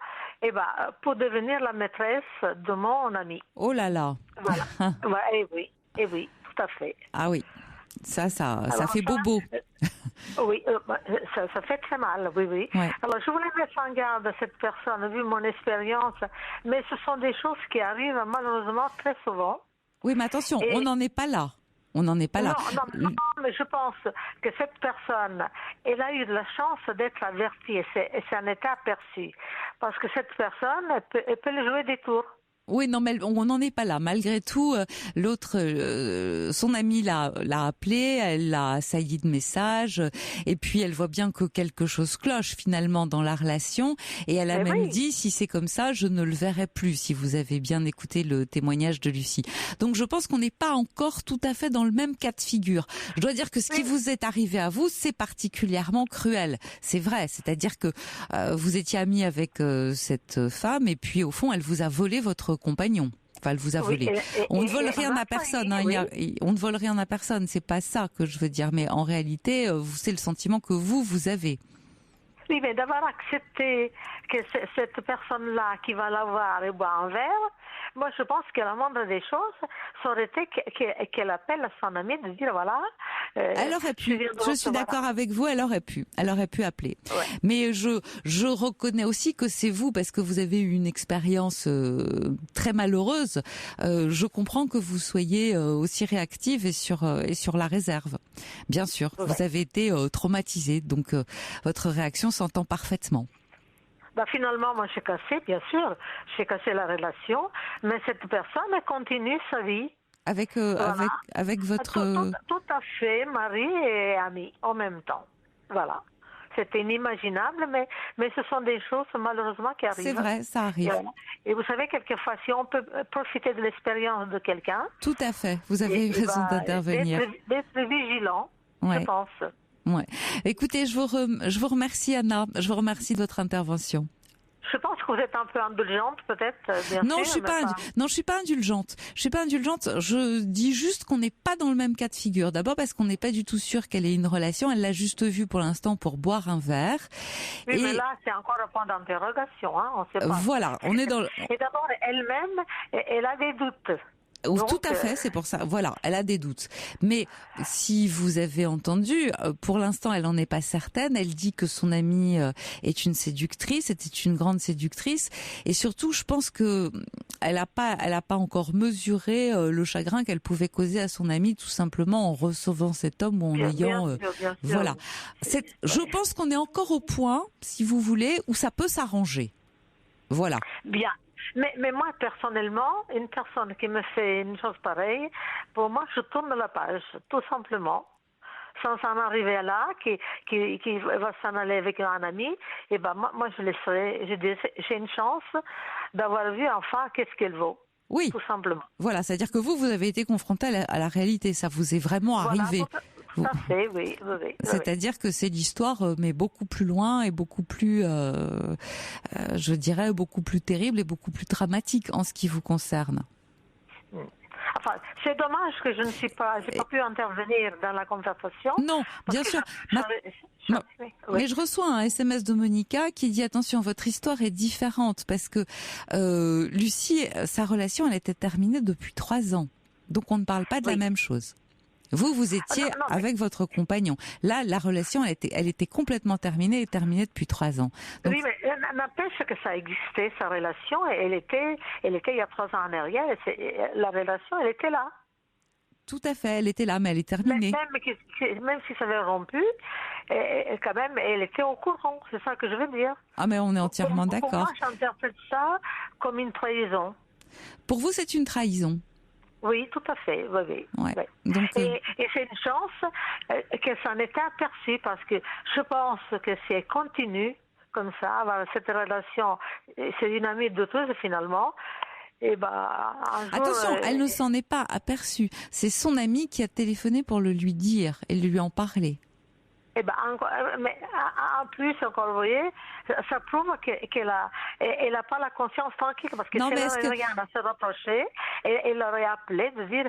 pour devenir la maîtresse de mon ami. Oh là là. Voilà. Et oui, tout à fait. Ah oui. Ça fait bobo. Oui, ça fait très mal, oui. Ouais. Alors, je voulais mettre en garde cette personne, vu mon expérience, mais ce sont des choses qui arrivent malheureusement très souvent. Oui, mais attention, on n'en est pas là. On n'en est pas là. Non, mais je pense que cette personne, elle a eu de la chance d'être avertie et ça en était aperçu. Parce que cette personne, elle peut le jouer des tours. Oui, non, mais on n'en est pas là. Malgré tout, l'autre, son amie l'a appelé, elle l'a assailli de messages, et puis elle voit bien que quelque chose cloche finalement dans la relation, et elle a même dit, si c'est comme ça, je ne le verrai plus, si vous avez bien écouté le témoignage de Lucie. Donc je pense qu'on n'est pas encore tout à fait dans le même cas de figure. Je dois dire que ce qui vous est arrivé à vous, c'est particulièrement cruel. C'est vrai, c'est-à-dire que vous étiez amie avec cette femme, et puis au fond, elle vous a volé votre compagnon. Enfin, elle vous a volé. On ne vole rien à personne. On ne vole rien à personne. C'est pas ça que je veux dire. Mais en réalité, c'est le sentiment que vous avez. Oui, mais d'avoir accepté que cette personne-là qui va l'avoir et boire un verre, moi je pense que la moindre des choses, ça aurait été qu'elle appelle à son amie de dire voilà. Elle aurait pu. Je suis d'accord avec vous. Elle aurait pu appeler. Ouais. Mais je reconnais aussi que c'est vous parce que vous avez eu une expérience très malheureuse. Je comprends que vous soyez aussi réactive et sur la réserve. Bien sûr, vous avez été traumatisée, donc votre réaction s'entend parfaitement. Finalement, moi, j'ai cassé, bien sûr, j'ai cassé la relation, mais cette personne, elle continue sa vie. Avec votre... Tout à fait, mari et ami, en même temps. Voilà. C'était inimaginable, mais ce sont des choses, malheureusement, qui arrivent. C'est vrai, ça arrive. Et vous savez, quelquefois, si on peut profiter de l'expérience de quelqu'un... Tout à fait, vous avez raison d'intervenir. D'être vigilant, je pense. Ouais. Écoutez, je vous remercie, Anna. Je vous remercie de votre intervention. Je pense que vous êtes un peu indulgente, peut-être. Non, je suis pas indulgente. Je suis pas indulgente. Je dis juste qu'on n'est pas dans le même cas de figure. D'abord parce qu'on n'est pas du tout sûr qu'elle ait une relation. Elle l'a juste vue pour l'instant pour boire un verre. Oui, mais là, c'est encore un point d'interrogation. Hein, on sait pas. Voilà, on est dans. Et d'abord, elle-même, elle a des doutes. Donc, tout à fait, c'est pour ça. Voilà, elle a des doutes. Mais si vous avez entendu, pour l'instant, elle n'en est pas certaine. Elle dit que son amie est une séductrice, était une grande séductrice, et surtout, je pense que elle a pas encore mesuré le chagrin qu'elle pouvait causer à son amie, tout simplement en recevant cet homme ou en ayant. Bien sûr. Voilà. Je pense qu'on est encore au point, si vous voulez, où ça peut s'arranger. Voilà. Bien. Mais moi, personnellement, une personne qui me fait une chose pareille, pour moi, je tourne la page, tout simplement. Sans en arriver là, qui va s'en aller avec un ami, et moi, je laisserai, je dirais, j'ai une chance d'avoir vu enfin qu'est-ce qu'elle vaut. Oui. Tout simplement. Voilà, c'est-à-dire que vous avez été confronté à la réalité, ça vous est vraiment arrivé. Tout à fait, oui. C'est-à-dire que c'est l'histoire, mais beaucoup plus loin et beaucoup plus, je dirais, beaucoup plus terrible et beaucoup plus dramatique en ce qui vous concerne. Enfin, c'est dommage que je n'ai pas pu intervenir dans la conversation. Non, bien sûr. Mais je reçois un SMS de Monica qui dit attention, votre histoire est différente parce que Lucie, sa relation, elle était terminée depuis 3 ans. Donc on ne parle pas de la même chose. Vous étiez avec votre compagnon. Là, la relation, elle était complètement terminée et terminée depuis 3 ans. Donc, oui, mais n'empêche que ça existait, sa relation. Elle était il y a 3 ans en arrière. La relation, elle était là. Tout à fait, elle était là, mais elle est terminée. Même si ça avait rompu, quand même, elle était au courant. C'est ça que je veux dire. Ah, mais on est entièrement d'accord. Pour moi, j'interprète ça comme une trahison. Pour vous, c'est une trahison? Oui, tout à fait, oui. Ouais. Donc, et c'est une chance que ça en était aperçu parce que je pense que si elle continue comme ça, avoir cette relation. C'est une amie de tous finalement. Et un jour, Attention, elle ne s'en est pas aperçue. C'est son ami qui a téléphoné pour le lui dire et lui en parler. Mais en plus, encore, vous voyez, ça prouve qu'elle a pas la conscience tranquille, parce que si elle n'aurait rien à se reprocher, elle aurait appelé de dire,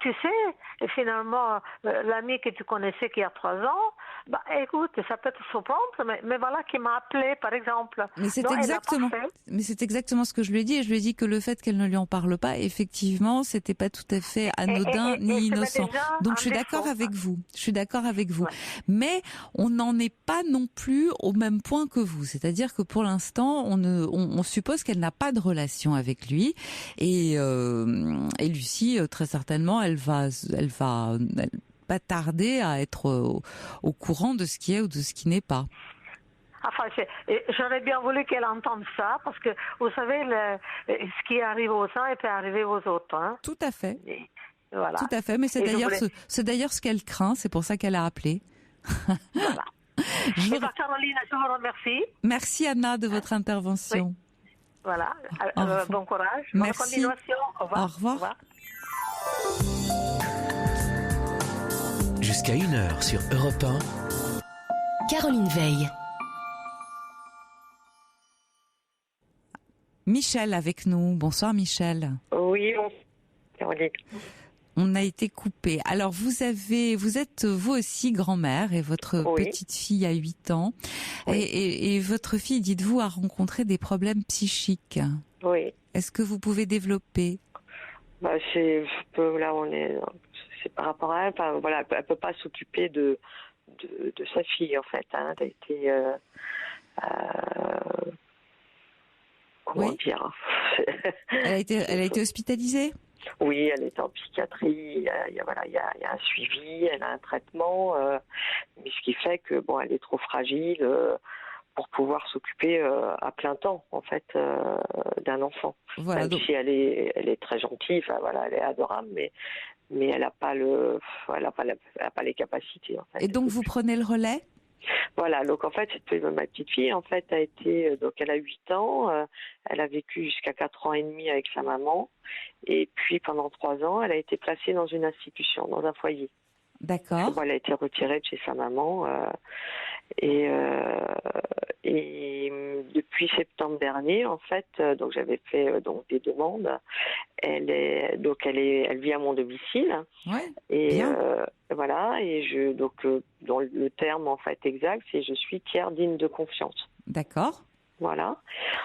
tu sais, finalement, l'ami que tu connaissais qui a 3 ans, écoute, ça peut te surprendre, mais voilà qui m'a appelé, par exemple. Mais c'est exactement ce que je lui ai dit, et je lui ai dit que le fait qu'elle ne lui en parle pas, effectivement, c'était pas tout à fait anodin ni innocent. Donc je suis d'accord avec vous. Ouais. Mais on n'en est pas non plus au même point que vous. C'est-à-dire que pour l'instant, on suppose qu'elle n'a pas de relation avec lui. Et Lucie, très certainement, elle va pas tarder à être au courant de ce qui est ou de ce qui n'est pas. Enfin, j'aurais bien voulu qu'elle entende ça, parce que, vous savez, ce qui arrive aux uns, peut arriver aux autres. Hein. Tout à fait. Voilà. Tout à fait. Mais c'est d'ailleurs ce qu'elle craint. C'est pour ça qu'elle a appelé. Voilà. Caroline, je vous remercie. Merci Anna de votre intervention. Oui. Voilà. Bon courage. Merci. Bonne continuation. Au revoir. Au revoir. Au revoir. Jusqu'à 1h sur Europe 1. Caroline Veil. Michel avec nous. Bonsoir Michel. Oui, Caroline. On a été coupé. Alors vous êtes vous aussi grand-mère et votre petite fille a 8 ans. Oui. Et votre fille, dites-vous, a rencontré des problèmes psychiques. Oui. Est-ce que vous pouvez développer? C'est par rapport à elle. Enfin, voilà, elle peut pas s'occuper de sa fille en fait. Hein. Elle a été comment dire. Elle a été hospitalisée? Oui, elle est en psychiatrie. Il y a un suivi, elle a un traitement, mais ce qui fait que elle est trop fragile pour pouvoir s'occuper à plein temps en fait d'un enfant. Voilà, même si elle est très gentille, elle est adorable, mais elle n'a pas les capacités en fait. Et donc vous prenez le relais? Voilà, donc en fait, ma petite fille, en fait, elle a 8 ans, elle a vécu jusqu'à 4 ans et demi avec sa maman, et puis pendant 3 ans, elle a été placée dans une institution, dans un foyer. D'accord. Elle a été retirée de chez sa maman, et depuis septembre dernier, en fait, donc j'avais fait des demandes. Elle vit à mon domicile. Ouais. Et voilà, et dans le terme en fait exact, c'est je suis tiers digne de confiance. D'accord. Voilà.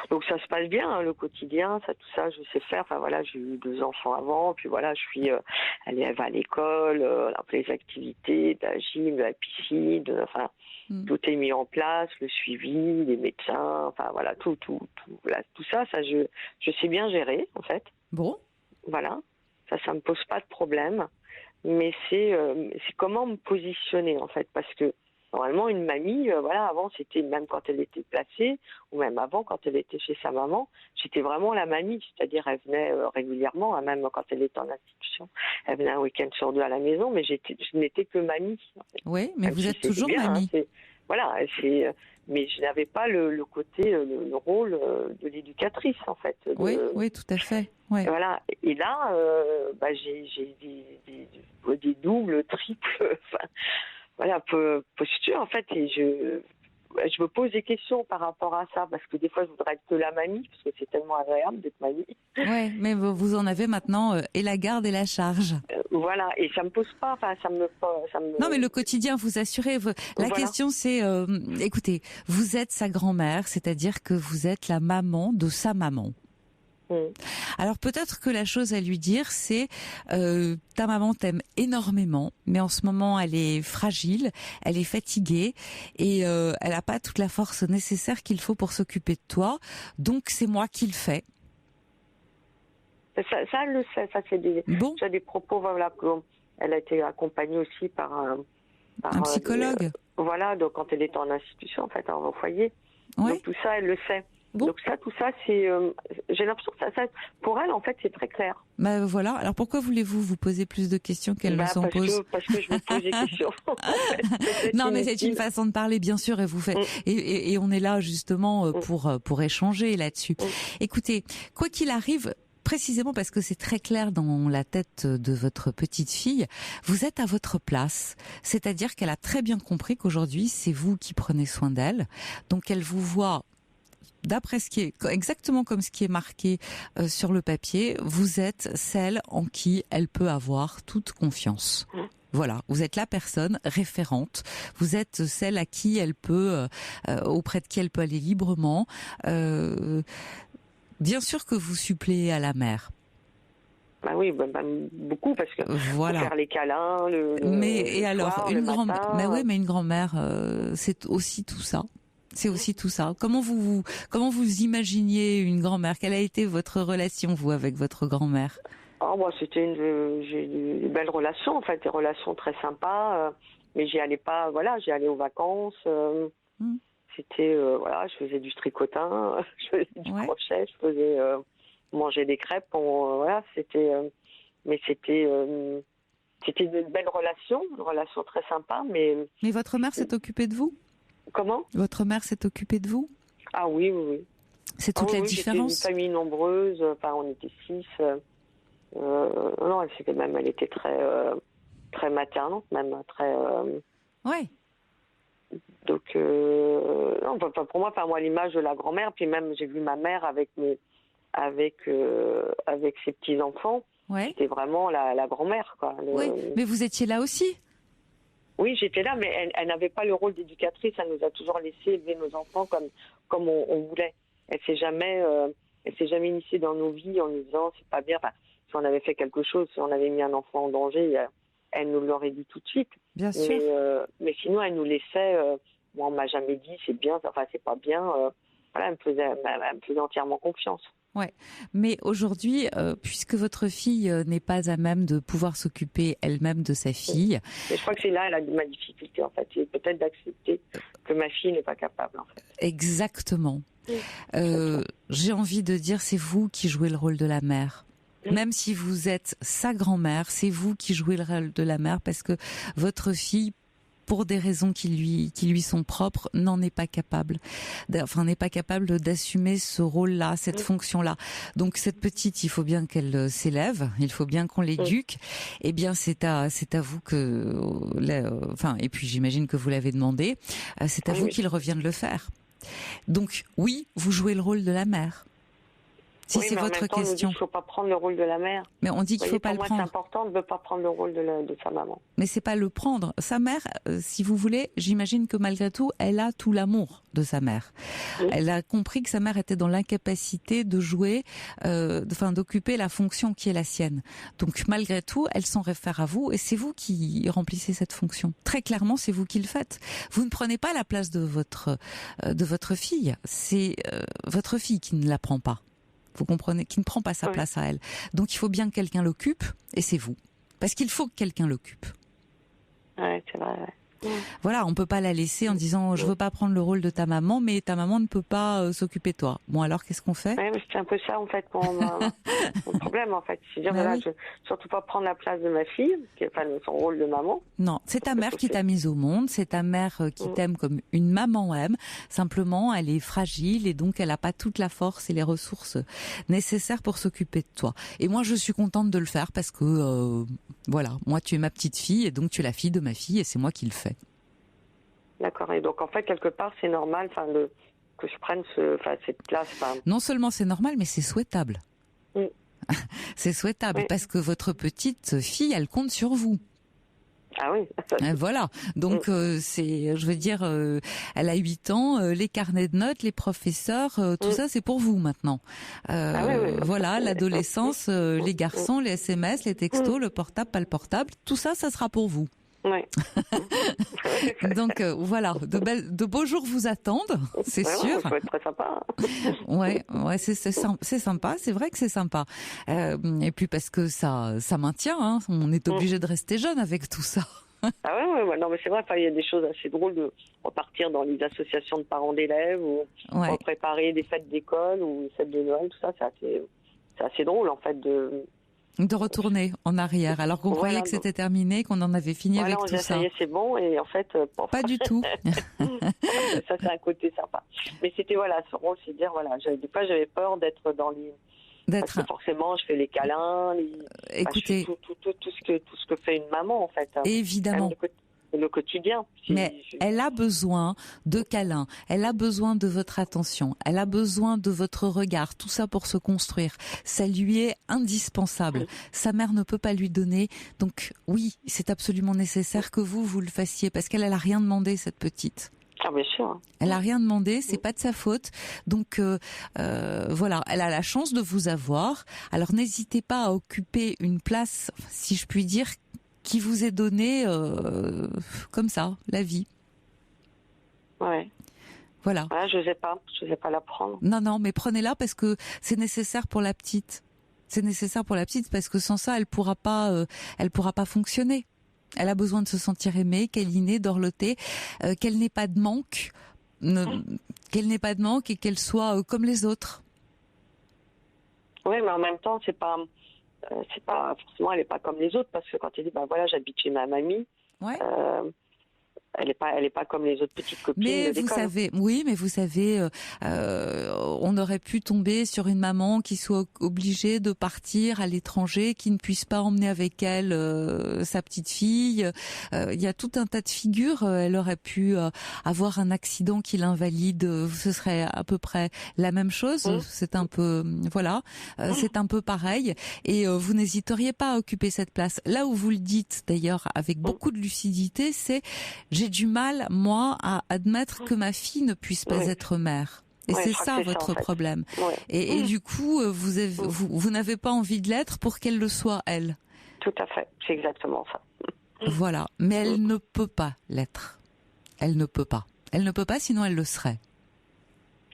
Donc ça se passe bien, hein, le quotidien, tout ça, je sais faire. Enfin voilà, j'ai eu 2 enfants avant, puis voilà, elle va à l'école, elle a les activités, de la gym, de la piscine, tout est mis en place, le suivi, les médecins, enfin voilà, tout ça, je sais bien gérer en fait. Bon. Voilà, ça me pose pas de problème, mais c'est comment me positionner en fait, parce que normalement, une mamie, avant, c'était même quand elle était placée, ou même avant, quand elle était chez sa maman, j'étais vraiment la mamie, c'est-à-dire elle venait régulièrement, même quand elle était en institution, elle venait un week-end sur 2 à la maison, mais je n'étais que mamie. En fait. Oui, mais même vous si êtes toujours bien, mamie. Mais je n'avais pas le côté, le rôle de l'éducatrice, en fait. Oui, tout à fait. Ouais. Voilà. Et là, j'ai des doubles, triples, posture en fait, et je me pose des questions par rapport à ça, parce que des fois je voudrais être que la mamie, parce que c'est tellement agréable d'être mamie. Ouais, mais vous en avez maintenant et la garde et la charge. Voilà, et ça me pose pas, Non, mais le quotidien, vous assurez. La question c'est, écoutez, vous êtes sa grand-mère, c'est-à-dire que vous êtes la maman de sa maman. Alors peut-être que la chose à lui dire, c'est ta maman t'aime énormément, mais en ce moment elle est fragile, elle est fatiguée et elle n'a pas toute la force nécessaire qu'il faut pour s'occuper de toi. Donc c'est moi qui le fais. Ça elle le sait, ça c'est des propos. Voilà, elle a été accompagnée aussi par un psychologue. Donc quand elle était en institution, en fait, au foyer. Ouais. Donc tout ça elle le sait. Bon. Donc tout ça, c'est, j'ai l'impression que ça, pour elle, en fait, c'est très clair. Bah voilà. Alors pourquoi voulez-vous vous poser plus de questions qu'elle ne s'en pose? Parce que je me pose des questions. Non, mais c'est une façon de parler, bien sûr, et vous faites, et on est là justement pour échanger là-dessus. Écoutez, quoi qu'il arrive, précisément parce que c'est très clair dans la tête de votre petite fille, vous êtes à votre place. C'est-à-dire qu'elle a très bien compris qu'aujourd'hui, c'est vous qui prenez soin d'elle. Donc elle vous voit, d'après ce qui est exactement comme ce qui est marqué sur le papier, vous êtes celle en qui elle peut avoir toute confiance. Voilà, vous êtes la personne référente, vous êtes celle à qui elle peut, auprès de qui elle peut aller librement. Bien sûr que vous suppléez à la mère. Bah oui, beaucoup, parce que voilà. Faire les câlins, mais une grand-mère, c'est aussi tout ça. C'est aussi tout ça. Comment vous imaginiez une grand-mère? Quelle a été votre relation, vous, avec votre grand-mère? Moi, j'ai une belle relation, en fait, des relations très sympas, mais j'y allais pas, j'y allais aux vacances, c'était, je faisais du tricotin, je faisais du crochet, je faisais manger des crêpes, c'était une belle relation, une relation très sympa, mais... Mais votre mère s'est occupée de vous? Comment? Votre mère s'est occupée de vous? Ah oui. C'est toute la différence. C'était une famille nombreuse, on était 6. Non, elle était très, très maternante, même très. Ouais. Donc, non, pour moi, l'image de la grand-mère, puis même j'ai vu ma mère avec ses petits enfants. Ouais. C'était vraiment la grand-mère, quoi. Oui, mais vous étiez là aussi. Oui, j'étais là, mais elle n'avait pas le rôle d'éducatrice. Elle nous a toujours laissé élever nos enfants comme on voulait. Elle s'est jamais initiée dans nos vies en nous disant c'est pas bien. Si on avait fait quelque chose, si on avait mis un enfant en danger, elle nous l'aurait dit tout de suite. Bien sûr. Mais sinon, elle nous laissait. Moi, on m'a jamais dit c'est bien, c'est pas bien. Elle me faisait entièrement confiance. Ouais, mais aujourd'hui, puisque votre fille n'est pas à même de pouvoir s'occuper elle-même de sa fille, mais je crois que c'est là ma difficulté, en fait, c'est peut-être d'accepter que ma fille n'est pas capable, en fait. Exactement. J'ai envie de dire, c'est vous qui jouez le rôle de la mère. Même si vous êtes sa grand-mère, c'est vous qui jouez le rôle de la mère parce que votre fille, pour des raisons qui lui sont propres, n'est pas capable d'assumer ce rôle-là, cette fonction-là. Donc cette petite, il faut bien qu'elle s'élève, il faut bien qu'on l'éduque. Eh bien, c'est à vous et puis j'imagine que vous l'avez demandé, c'est à vous qu'il revient de le faire. Donc oui, vous jouez le rôle de la mère. Si c'est votre question. On dit qu'il ne faut pas prendre le rôle de la mère. Mais on dit qu'il ne faut pas le prendre. C'est important de ne pas prendre le rôle de sa maman. Mais c'est pas le prendre. Sa mère, si vous voulez, j'imagine que malgré tout, elle a tout l'amour de sa mère. Oui. Elle a compris que sa mère était dans l'incapacité de jouer, d'occuper la fonction qui est la sienne. Donc malgré tout, elle s'en réfère à vous et c'est vous qui remplissez cette fonction. Très clairement, c'est vous qui le faites. Vous ne prenez pas la place de votre fille. C'est votre fille qui ne la prend pas. Vous comprenez, qui ne prend pas sa place à elle. Donc il faut bien que quelqu'un l'occupe, et c'est vous. Parce qu'il faut que quelqu'un l'occupe. Ouais, c'est vrai. Voilà, on peut pas la laisser en disant je veux pas prendre le rôle de ta maman, mais ta maman ne peut pas s'occuper de toi. Bon, alors qu'est-ce qu'on fait? C'est un peu ça en fait mon problème en fait. C'est dire je surtout pas prendre la place de ma fille, qui est pas son rôle de maman. Non, c'est ta mère qui t'a mise au monde, c'est ta mère qui t'aime comme une maman aime. Simplement, elle est fragile et donc elle a pas toute la force et les ressources nécessaires pour s'occuper de toi. Et moi, je suis contente de le faire parce que moi, tu es ma petite fille et donc tu es la fille de ma fille et c'est moi qui le fais. D'accord. Et donc, en fait, quelque part, c'est normal que je prenne cette place. Non seulement c'est normal, mais c'est souhaitable. C'est souhaitable parce que votre petite fille, elle compte sur vous. Ah oui. Voilà. Donc, elle a 8 ans, les carnets de notes, les professeurs, tout ça, c'est pour vous maintenant. Voilà, l'adolescence, les garçons, les SMS, les textos, le portable, pas le portable, tout ça, ça sera pour vous. Ouais. Donc voilà, de beaux jours vous attendent, c'est sûr. Ça va être très sympa. c'est sympa, c'est vrai que c'est sympa. Et puis parce que ça maintient, on est obligé de rester jeune avec tout ça. Ah ouais, non, mais c'est vrai, il y a des choses assez drôles de repartir dans les associations de parents d'élèves ou préparer des fêtes d'école ou des fêtes de Noël, tout ça, c'est assez drôle en fait de retourner en arrière, alors qu'on croyait que c'était terminé, qu'on en avait fini avec tout ça. Ça y est, c'est bon, et en fait... Pas du tout. Ça, c'est un côté sympa. Mais c'était, ce rôle, c'est de dire, des fois, j'avais peur d'être dans les... Parce que forcément, je fais les câlins, écoutez, tout ce que fait une maman, en fait. Évidemment. Le quotidien. Mais elle a besoin de câlins, elle a besoin de votre attention, elle a besoin de votre regard, tout ça pour se construire. Ça lui est indispensable. Sa mère ne peut pas lui donner. Donc oui, c'est absolument nécessaire que vous le fassiez, parce qu'elle a rien demandé, cette petite. Ah, bien sûr. Elle a rien demandé, c'est pas de sa faute. Donc voilà, elle a la chance de vous avoir. Alors n'hésitez pas à occuper une place, si je puis dire, qui vous est donnée comme ça, la vie. Ouais. Voilà. Ouais, je n'osais pas la prendre. Non, mais prenez-la parce que c'est nécessaire pour la petite. C'est nécessaire pour la petite parce que sans ça, elle pourra pas fonctionner. Elle a besoin de se sentir aimée, câlinée, dorlotée, qu'elle n'ait pas de manque, et qu'elle soit comme les autres. Oui, mais en même temps, c'est pas forcément, elle n'est pas comme les autres, parce que quand elle dit j'habite chez ma mamie, elle est pas comme les autres petites copines. Mais vous savez, on aurait pu tomber sur une maman qui soit obligée de partir à l'étranger, qui ne puisse pas emmener avec elle sa petite fille. Il y a tout un tas de figures. Elle aurait pu avoir un accident qui l'invalide. Ce serait à peu près la même chose. C'est un peu, c'est un peu pareil. Et vous n'hésiteriez pas à occuper cette place. Là où vous le dites, d'ailleurs, avec beaucoup de lucidité, c'est j'ai du mal, moi, à admettre que ma fille ne puisse pas être mère. Et c'est ça votre problème. Ouais. Et du coup, vous n'avez pas envie de l'être pour qu'elle le soit, elle. Tout à fait, c'est exactement ça. Voilà, mais elle ne peut pas l'être. Elle ne peut pas. Elle ne peut pas, sinon elle le serait.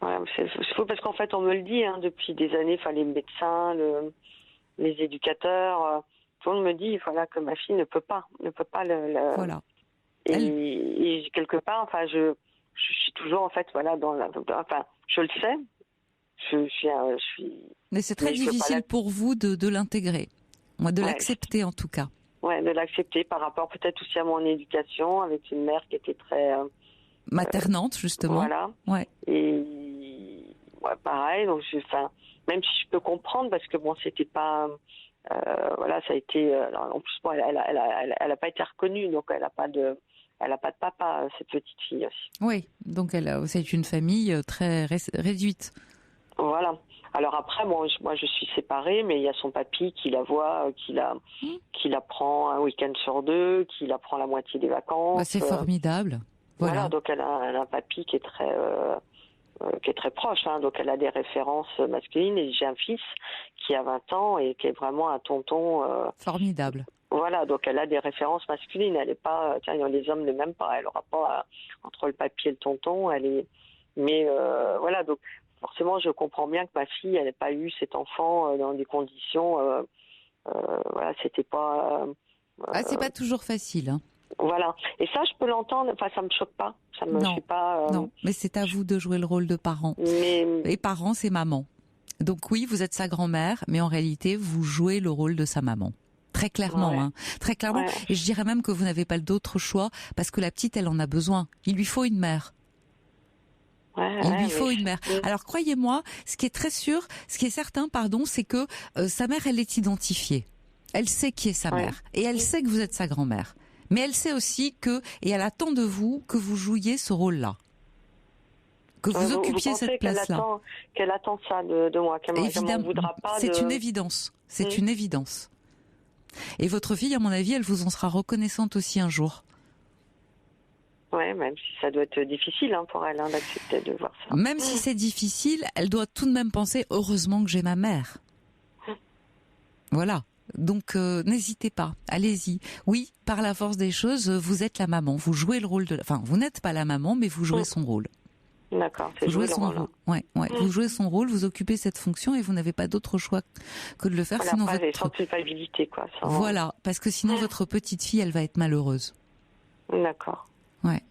Ouais, c'est faux parce qu'en fait, on me le dit depuis des années, les médecins, les éducateurs, tout le monde me dit que ma fille ne peut pas le Voilà. Et quelque part, je suis toujours dans je le sais. Je suis. Mais c'est très difficile pour vous de l'intégrer, de l'accepter en tout cas. Ouais, de l'accepter par rapport peut-être aussi à mon éducation avec une mère qui était très maternante justement. Voilà. Ouais. Et pareil. Donc même si je peux comprendre parce que c'était pas. Ça a été. En plus, elle a pas été reconnue, donc elle a pas de papa, cette petite fille aussi. Oui, donc c'est une famille très réduite. Voilà. Alors après, moi je suis séparée, mais il y a son papy qui la voit, qui la prend un week-end sur 2, qui la prend la moitié des vacances. C'est formidable. Voilà. Donc elle a un papy qui est très proche, donc elle a des références masculines, et j'ai un fils qui a 20 ans et qui est vraiment un tonton formidable. Voilà, donc elle a des références masculines, elle n'est pas, les hommes ne m'aiment pas, elle n'aura pas entre le papy et le tonton, mais donc forcément je comprends bien que ma fille, elle n'ait pas eu cet enfant dans des conditions, c'était pas... c'est pas toujours facile, Voilà, et ça je peux l'entendre, ça me choque pas, ça me non, fait pas... Non, mais c'est à vous de jouer le rôle de parent. Et parent, c'est maman. Donc oui, vous êtes sa grand-mère, mais en réalité, vous jouez le rôle de sa maman. Très clairement, très clairement. Ouais. Et je dirais même que vous n'avez pas d'autre choix, parce que la petite, elle en a besoin. Il lui faut une mère. Il lui faut une mère. Alors croyez-moi, ce qui est certain, c'est que sa mère, elle est identifiée. Elle sait qui est sa mère. Et elle sait que vous êtes sa grand-mère. Mais elle sait aussi et elle attend de vous que vous jouiez ce rôle-là. Que vous occupiez cette place-là. Qu'elle attend ça de moi, qu'elle m'en voudra pas. C'est une évidence. C'est une évidence. Et votre fille, à mon avis, elle vous en sera reconnaissante aussi un jour. Ouais, même si ça doit être difficile pour elle d'accepter de voir ça. Même si c'est difficile, elle doit tout de même penser « heureusement que j'ai ma mère ». Voilà. Donc n'hésitez pas, allez-y. Oui, par la force des choses, vous êtes la maman. Vous jouez le rôle vous n'êtes pas la maman, mais vous jouez son rôle. D'accord, vous jouez son rôle. Vous jouez son rôle, vous occupez cette fonction et vous n'avez pas d'autre choix que de le faire. Sinon sans culpabilité, quoi. Voilà, parce que sinon votre petite fille, elle va être malheureuse. D'accord. Ouais.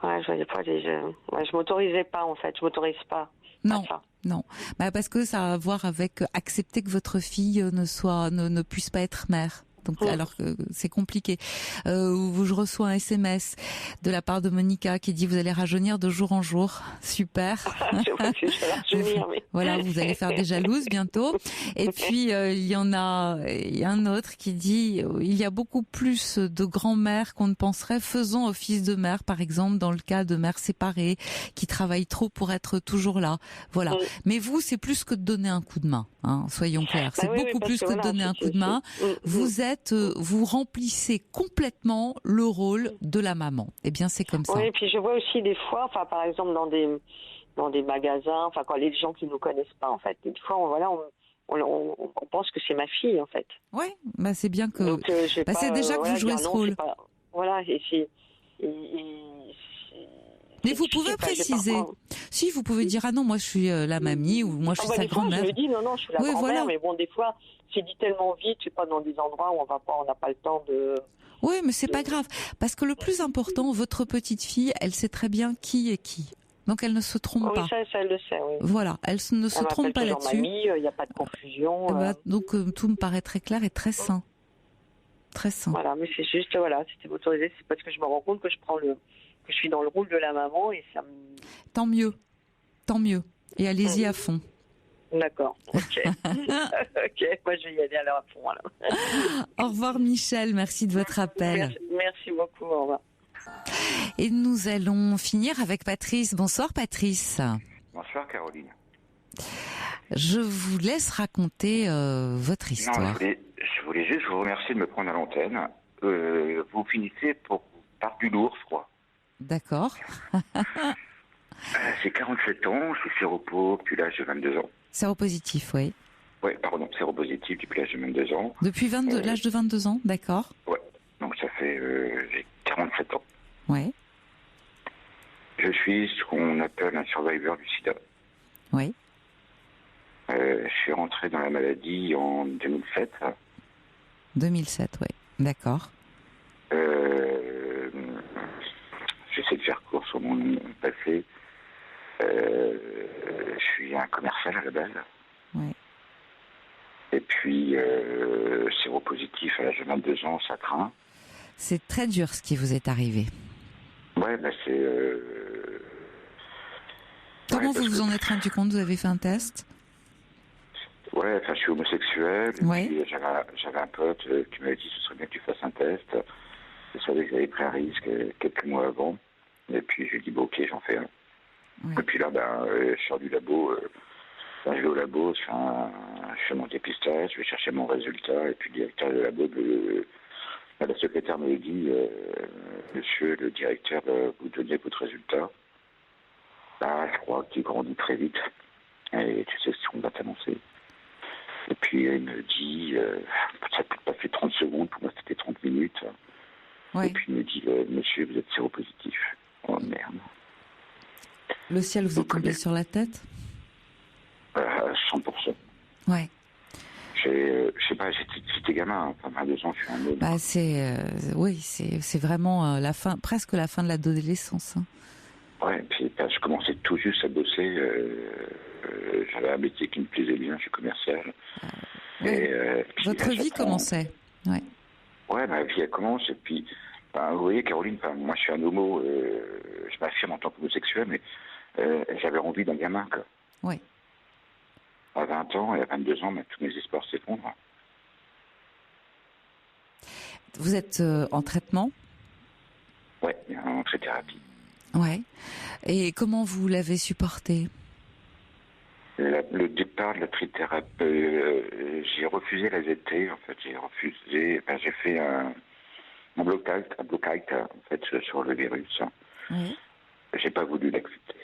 Ouais, je voyais pas je m'autorisais pas, en fait. Je m'autorise pas. Non. À ça. Non, parce que ça a à voir avec accepter que votre fille ne puisse pas être mère. Donc, alors que c'est compliqué. Je reçois un SMS de la part de Monica qui dit vous allez rajeunir de jour en jour. Super. Je vais rajeunir, mais... Voilà, vous allez faire des jalouses bientôt. Et puis il y a un autre qui dit il y a beaucoup plus de grands-mères qu'on ne penserait faisant office de mère, par exemple dans le cas de mères séparées qui travaillent trop pour être toujours là. Voilà. Mais vous, c'est plus que de donner un coup de main. Hein, soyons clairs. C'est beaucoup plus que de donner un coup de main. Vous remplissez complètement le rôle de la maman. Eh bien, c'est comme ça. Oui, et puis je vois aussi des fois, enfin, par exemple, dans des magasins, enfin, quand les gens qui nous connaissent pas, en fait, des fois, on pense que c'est ma fille, en fait. Oui, bah c'est bien que. Donc, c'est déjà que vous jouez ce rôle. Voilà, mais vous pouvez préciser. Si vous pouvez dire non, moi je suis la mamie ou moi je suis sa grand-mère. Je me dis non, je suis la grand-mère, voilà. Mais bon, des fois, c'est dit tellement vite, c'est pas dans des endroits où on n'a pas le temps de. Oui, mais c'est pas grave, parce que le plus important, votre petite fille, elle sait très bien qui est qui. Donc elle ne se trompe pas. Oui, ça, elle le sait, oui. Voilà, elle ne se trompe pas là-dessus. Il n'y a pas de confusion. Donc tout me paraît très clair et très sain. Très sain. Voilà, mais c'est juste, c'était autorisé, c'est parce que je me rends compte que je suis dans le rôle de la maman et ça me... Tant mieux. Et allez-y à fond. D'accord, ok. Ok, moi je vais y aller alors à fond. Alors. Au revoir Michel, merci de votre appel. Merci beaucoup, au revoir. Et nous allons finir avec Patrice. Bonsoir Patrice. Bonsoir Caroline. Je vous laisse raconter votre histoire. Non, je voulais juste vous remercier de me prendre à l'antenne. Vous finissez par du lourd, je crois. D'accord. J'ai 47 ans, je suis séropo depuis l'âge de 22 ans. Séropositif, oui. Oui, pardon, séropositif depuis l'âge de 22 ans. Depuis l'âge de 22 ans, d'accord. Ouais, donc ça fait... j'ai 47 ans. Oui. Je suis ce qu'on appelle un survivor du sida. Oui. Je suis rentré dans la maladie en 2007. 2007, oui. D'accord. J'essaie de faire court sur mon passé. Je suis un commercial à la base. Oui. Et puis, séropositif à l'âge de 22 ans, ça craint. C'est très dur ce qui vous est arrivé. Ouais, c'est... Comment vous vous en êtes rendu compte? Vous avez fait un test? Ouais, je suis homosexuel. Ouais. Et puis j'avais un pote qui m'avait dit ce serait bien que tu fasses un test. Je savais que j'avais pris un risque quelques mois avant. Et puis je lui ai dit, ok, j'en fais un. Ouais. Et puis là, je sors du labo. Je vais au labo, je fais mon dépistage, je vais chercher mon résultat. Et puis le directeur de labo, la secrétaire me dit, monsieur le directeur, vous donnez votre résultat. Je crois qu'il grandit très vite. Et tu sais ce qu'on va t'annoncer. Et puis il me dit, ça peut pas fait 30 secondes, pour moi c'était 30 minutes. Ouais. Et puis il me dit, monsieur, vous êtes séropositif. Oh merde. Le ciel vous est tombé sur la tête? 100%. Ouais. Je sais pas, j'étais gamin, enfin 22 ans, je suis un homme. Oui, c'est vraiment presque la fin de l'adolescence. Hein. Ouais, puis je commençais tout juste à bosser. J'avais un métier qui me plaisait bien, je suis commercial. Votre vie commençait. Ouais. Ouais, ma vie elle commence. Et puis, vous voyez, Caroline, moi je suis un homo, je m'affirme en tant qu'homosexuel, mais j'avais envie d'un gamin, quoi. Oui. À 20 ans et à 22 ans, tous mes espoirs s'effondrent. Vous êtes en traitement? Ouais, en thérapie. Ouais. Et comment vous l'avez supporté? Le départ de la trithérapie, j'ai refusé la ZT, en fait. J'ai fait un blocage, en fait, sur le virus. Oui. J'ai pas voulu l'accepter.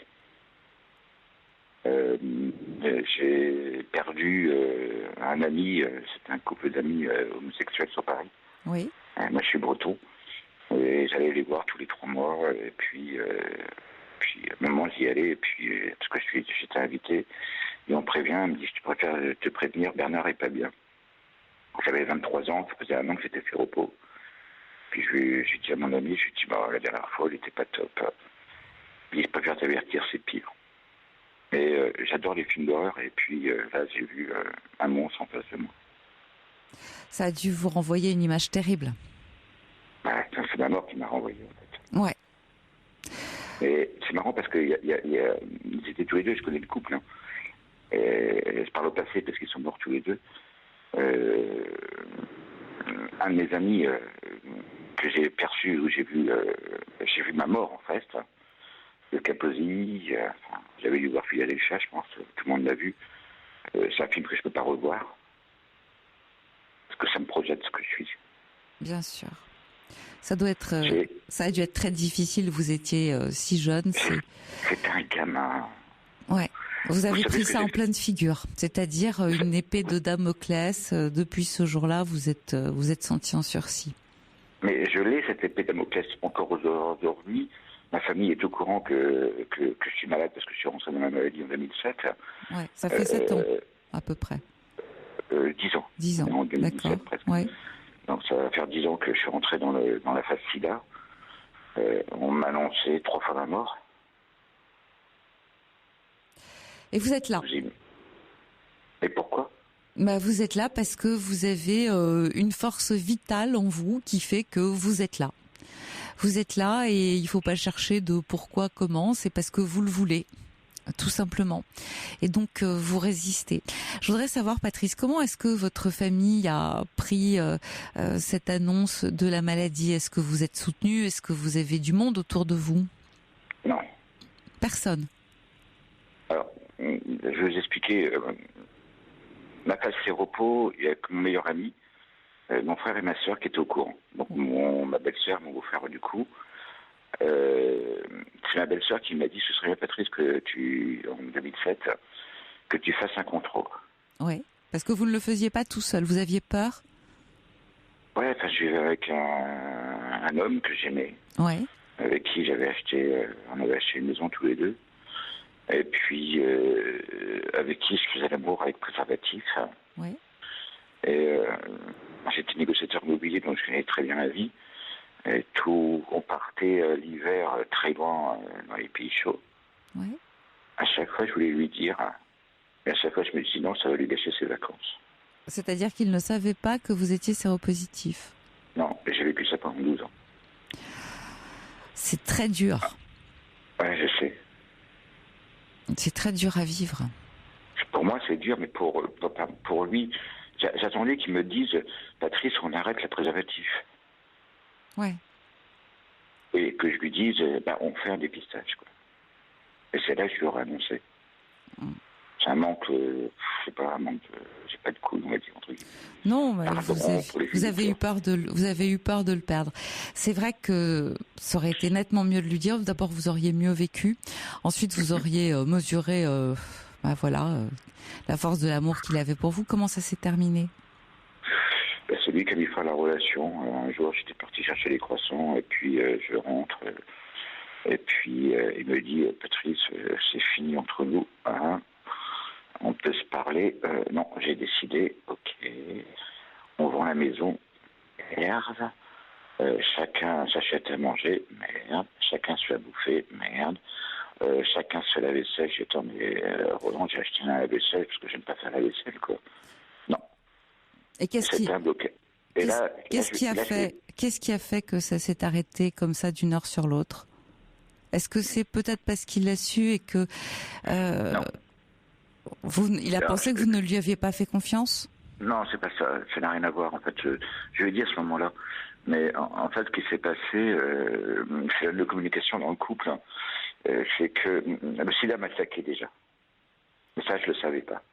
J'ai perdu un ami, c'était un couple d'amis homosexuels sur Paris. Oui. Moi, je suis breton. Et j'allais les voir tous les 3 mois. Et puis à un moment, j'y allais. Et puis, parce que j'étais invité. Et on prévient, elle me dit, je préfère te prévenir, Bernard est pas bien. J'avais 23 ans, ça faisait un an que j'étais séropo. Puis j'ai dit à mon ami, je lui ai dit, la dernière fois, il était pas top. Puis je préfère t'avertir, c'est pire. Mais j'adore les films d'horreur, et puis là, j'ai vu un monstre en face de moi. Ça a dû vous renvoyer une image terrible. C'est ma mort qui m'a renvoyé, en fait. Ouais. Et c'est marrant parce qu'ils étaient tous les deux, je connais le couple. Hein. Et je parle au passé parce qu'ils sont morts tous les deux. Un de mes amis que j'ai perçu, où j'ai vu ma mort en fait, le Kaposi, j'avais dû voir Filer les chats, je pense, tout le monde l'a vu. C'est un film que je ne peux pas revoir, parce que ça me projette ce que je suis. Bien sûr. Ça a dû être très difficile, vous étiez si jeune. C'était un gamin. Ouais. Vous avez pris ça en pleine figure, c'est-à-dire une épée de Damoclès. Depuis ce jour-là, vous êtes senti en sursis. Mais je l'ai, cette épée de Damoclès, encore aujourd'hui. Ma famille est au courant que je suis malade parce que je suis rentré dans la maladie en 2007. Ouais, ça fait 7 ans, à peu près. 10 ans. 10 ans, en 2017, d'accord. Presque. Ouais. Donc ça va faire 10 ans que je suis rentré dans la phase SIDA. On m'a annoncé 3 fois ma mort. Et vous êtes là. Et pourquoi ? Vous êtes là parce que vous avez une force vitale en vous qui fait que vous êtes là. Vous êtes là et il ne faut pas chercher de pourquoi, comment, c'est parce que vous le voulez, tout simplement. Et donc, vous résistez. Je voudrais savoir, Patrice, comment est-ce que votre famille a pris cette annonce de la maladie ? Est-ce que vous êtes soutenu ? Est-ce que vous avez du monde autour de vous ? Non. Personne. Alors, je vais vous expliquer. Ma phase repos, il y a que mon meilleur ami, mon frère et ma sœur qui étaient au courant. Donc ma belle-sœur, mon beau-frère du coup. C'est ma belle-sœur qui m'a dit ce serait bien, Patrice, en 2007, que tu fasses un contrôle. Oui, parce que vous ne le faisiez pas tout seul, vous aviez peur ? Ouais, je vivais avec un homme que j'aimais, avec qui on avait acheté une maison tous les deux, et puis avec qui je faisais l'amour avec préservatif. Oui. Et j'étais négociateur immobilier, donc je connais très bien la vie. Et on partait l'hiver très loin dans les pays chauds. Ouais. À chaque fois, je voulais lui dire, et à chaque fois, je me dis non, ça va lui gâcher ses vacances. C'est-à-dire qu'il ne savait pas que vous étiez séropositif ? Non, j'ai vécu ça pendant 12 ans. C'est très dur. Ouais, je sais. C'est très dur à vivre. Pour moi, c'est dur, mais pour lui, j'attendais qu'il me dise, Patrice, on arrête le préservatif. Ouais. Et que je lui dise, on fait un dépistage, quoi. Et c'est là que je lui aurais annoncé. C'est un manque, j'ai pas de couilles, on va dire, entre guillemets. Non, mais vous avez eu peur de le perdre. C'est vrai que ça aurait été nettement mieux de lui dire. D'abord, vous auriez mieux vécu. Ensuite, vous auriez mesuré, la force de l'amour qu'il avait pour vous. Comment ça s'est terminé ? C'est lui qui a mis fin à la relation. Un jour, j'étais parti chercher les croissants, et puis je rentre, et puis il me dit, Patrice, c'est fini entre nous, hein. On peut se parler. Non, j'ai décidé, ok, on vend la maison, merde, chacun s'achète à manger, merde, chacun se fait à bouffer, merde, chacun se fait la vaisselle. J'ai dit, attends, mais Roland, j'ai acheté un lave-vaisselle parce que j'aime pas faire la vaisselle, quoi. Non. Et qu'est-ce qui a fait que ça s'est arrêté comme ça d'une heure sur l'autre ? Est-ce que c'est peut-être parce qu'il l'a su et que il a pensé que vous ne lui aviez pas fait confiance ? Non, c'est pas ça. Ça n'a rien à voir. En fait, je lui ai dit à ce moment-là. Mais en fait, ce qui s'est passé, c'est la communication dans le couple. C'est que le sida m'attaquait déjà. Mais ça, je le savais pas.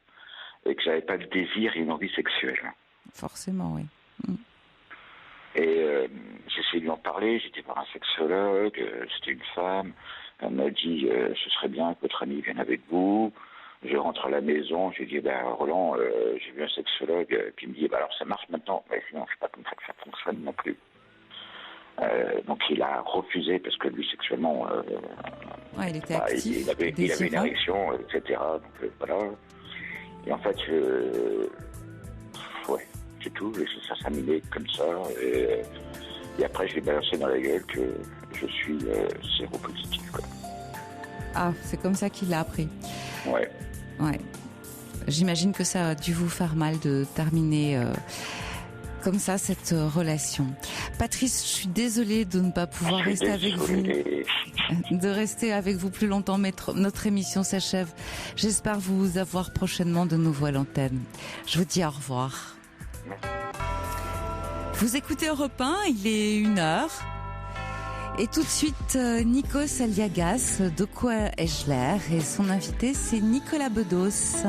Et que j'avais pas de désir et une envie sexuelle. Forcément, oui. Et j'ai essayé de lui en parler, j'étais voir un sexologue, c'était une femme, elle m'a dit ce serait bien que votre ami vienne avec vous. Je rentre à la maison, j'ai dit Roland, j'ai vu un sexologue, puis il me dit alors ça marche maintenant, mais sinon c'est pas comme ça que ça fonctionne non plus. Donc il a refusé parce que lui sexuellement il était actif, il avait une érection, etc. Donc voilà. Et en fait c'est tout, et ça s'est miné comme ça. Et après, je l'ai balancé dans la gueule que je suis séropositif, quoi. Ah, c'est comme ça qu'il l'a appris. Ouais. Ouais. J'imagine que ça a dû vous faire mal de terminer comme ça cette relation. Patrice, je suis désolée de ne pas pouvoir rester avec vous, de rester avec vous plus longtemps, mais notre émission s'achève. J'espère vous avoir prochainement de nouveau à l'antenne. Je vous dis au revoir. Vous écoutez Europe 1, il est 1h. Et tout de suite, Nikos Aliagas de Quoi ai-je l'air, et son invité, c'est Nicolas Bedos.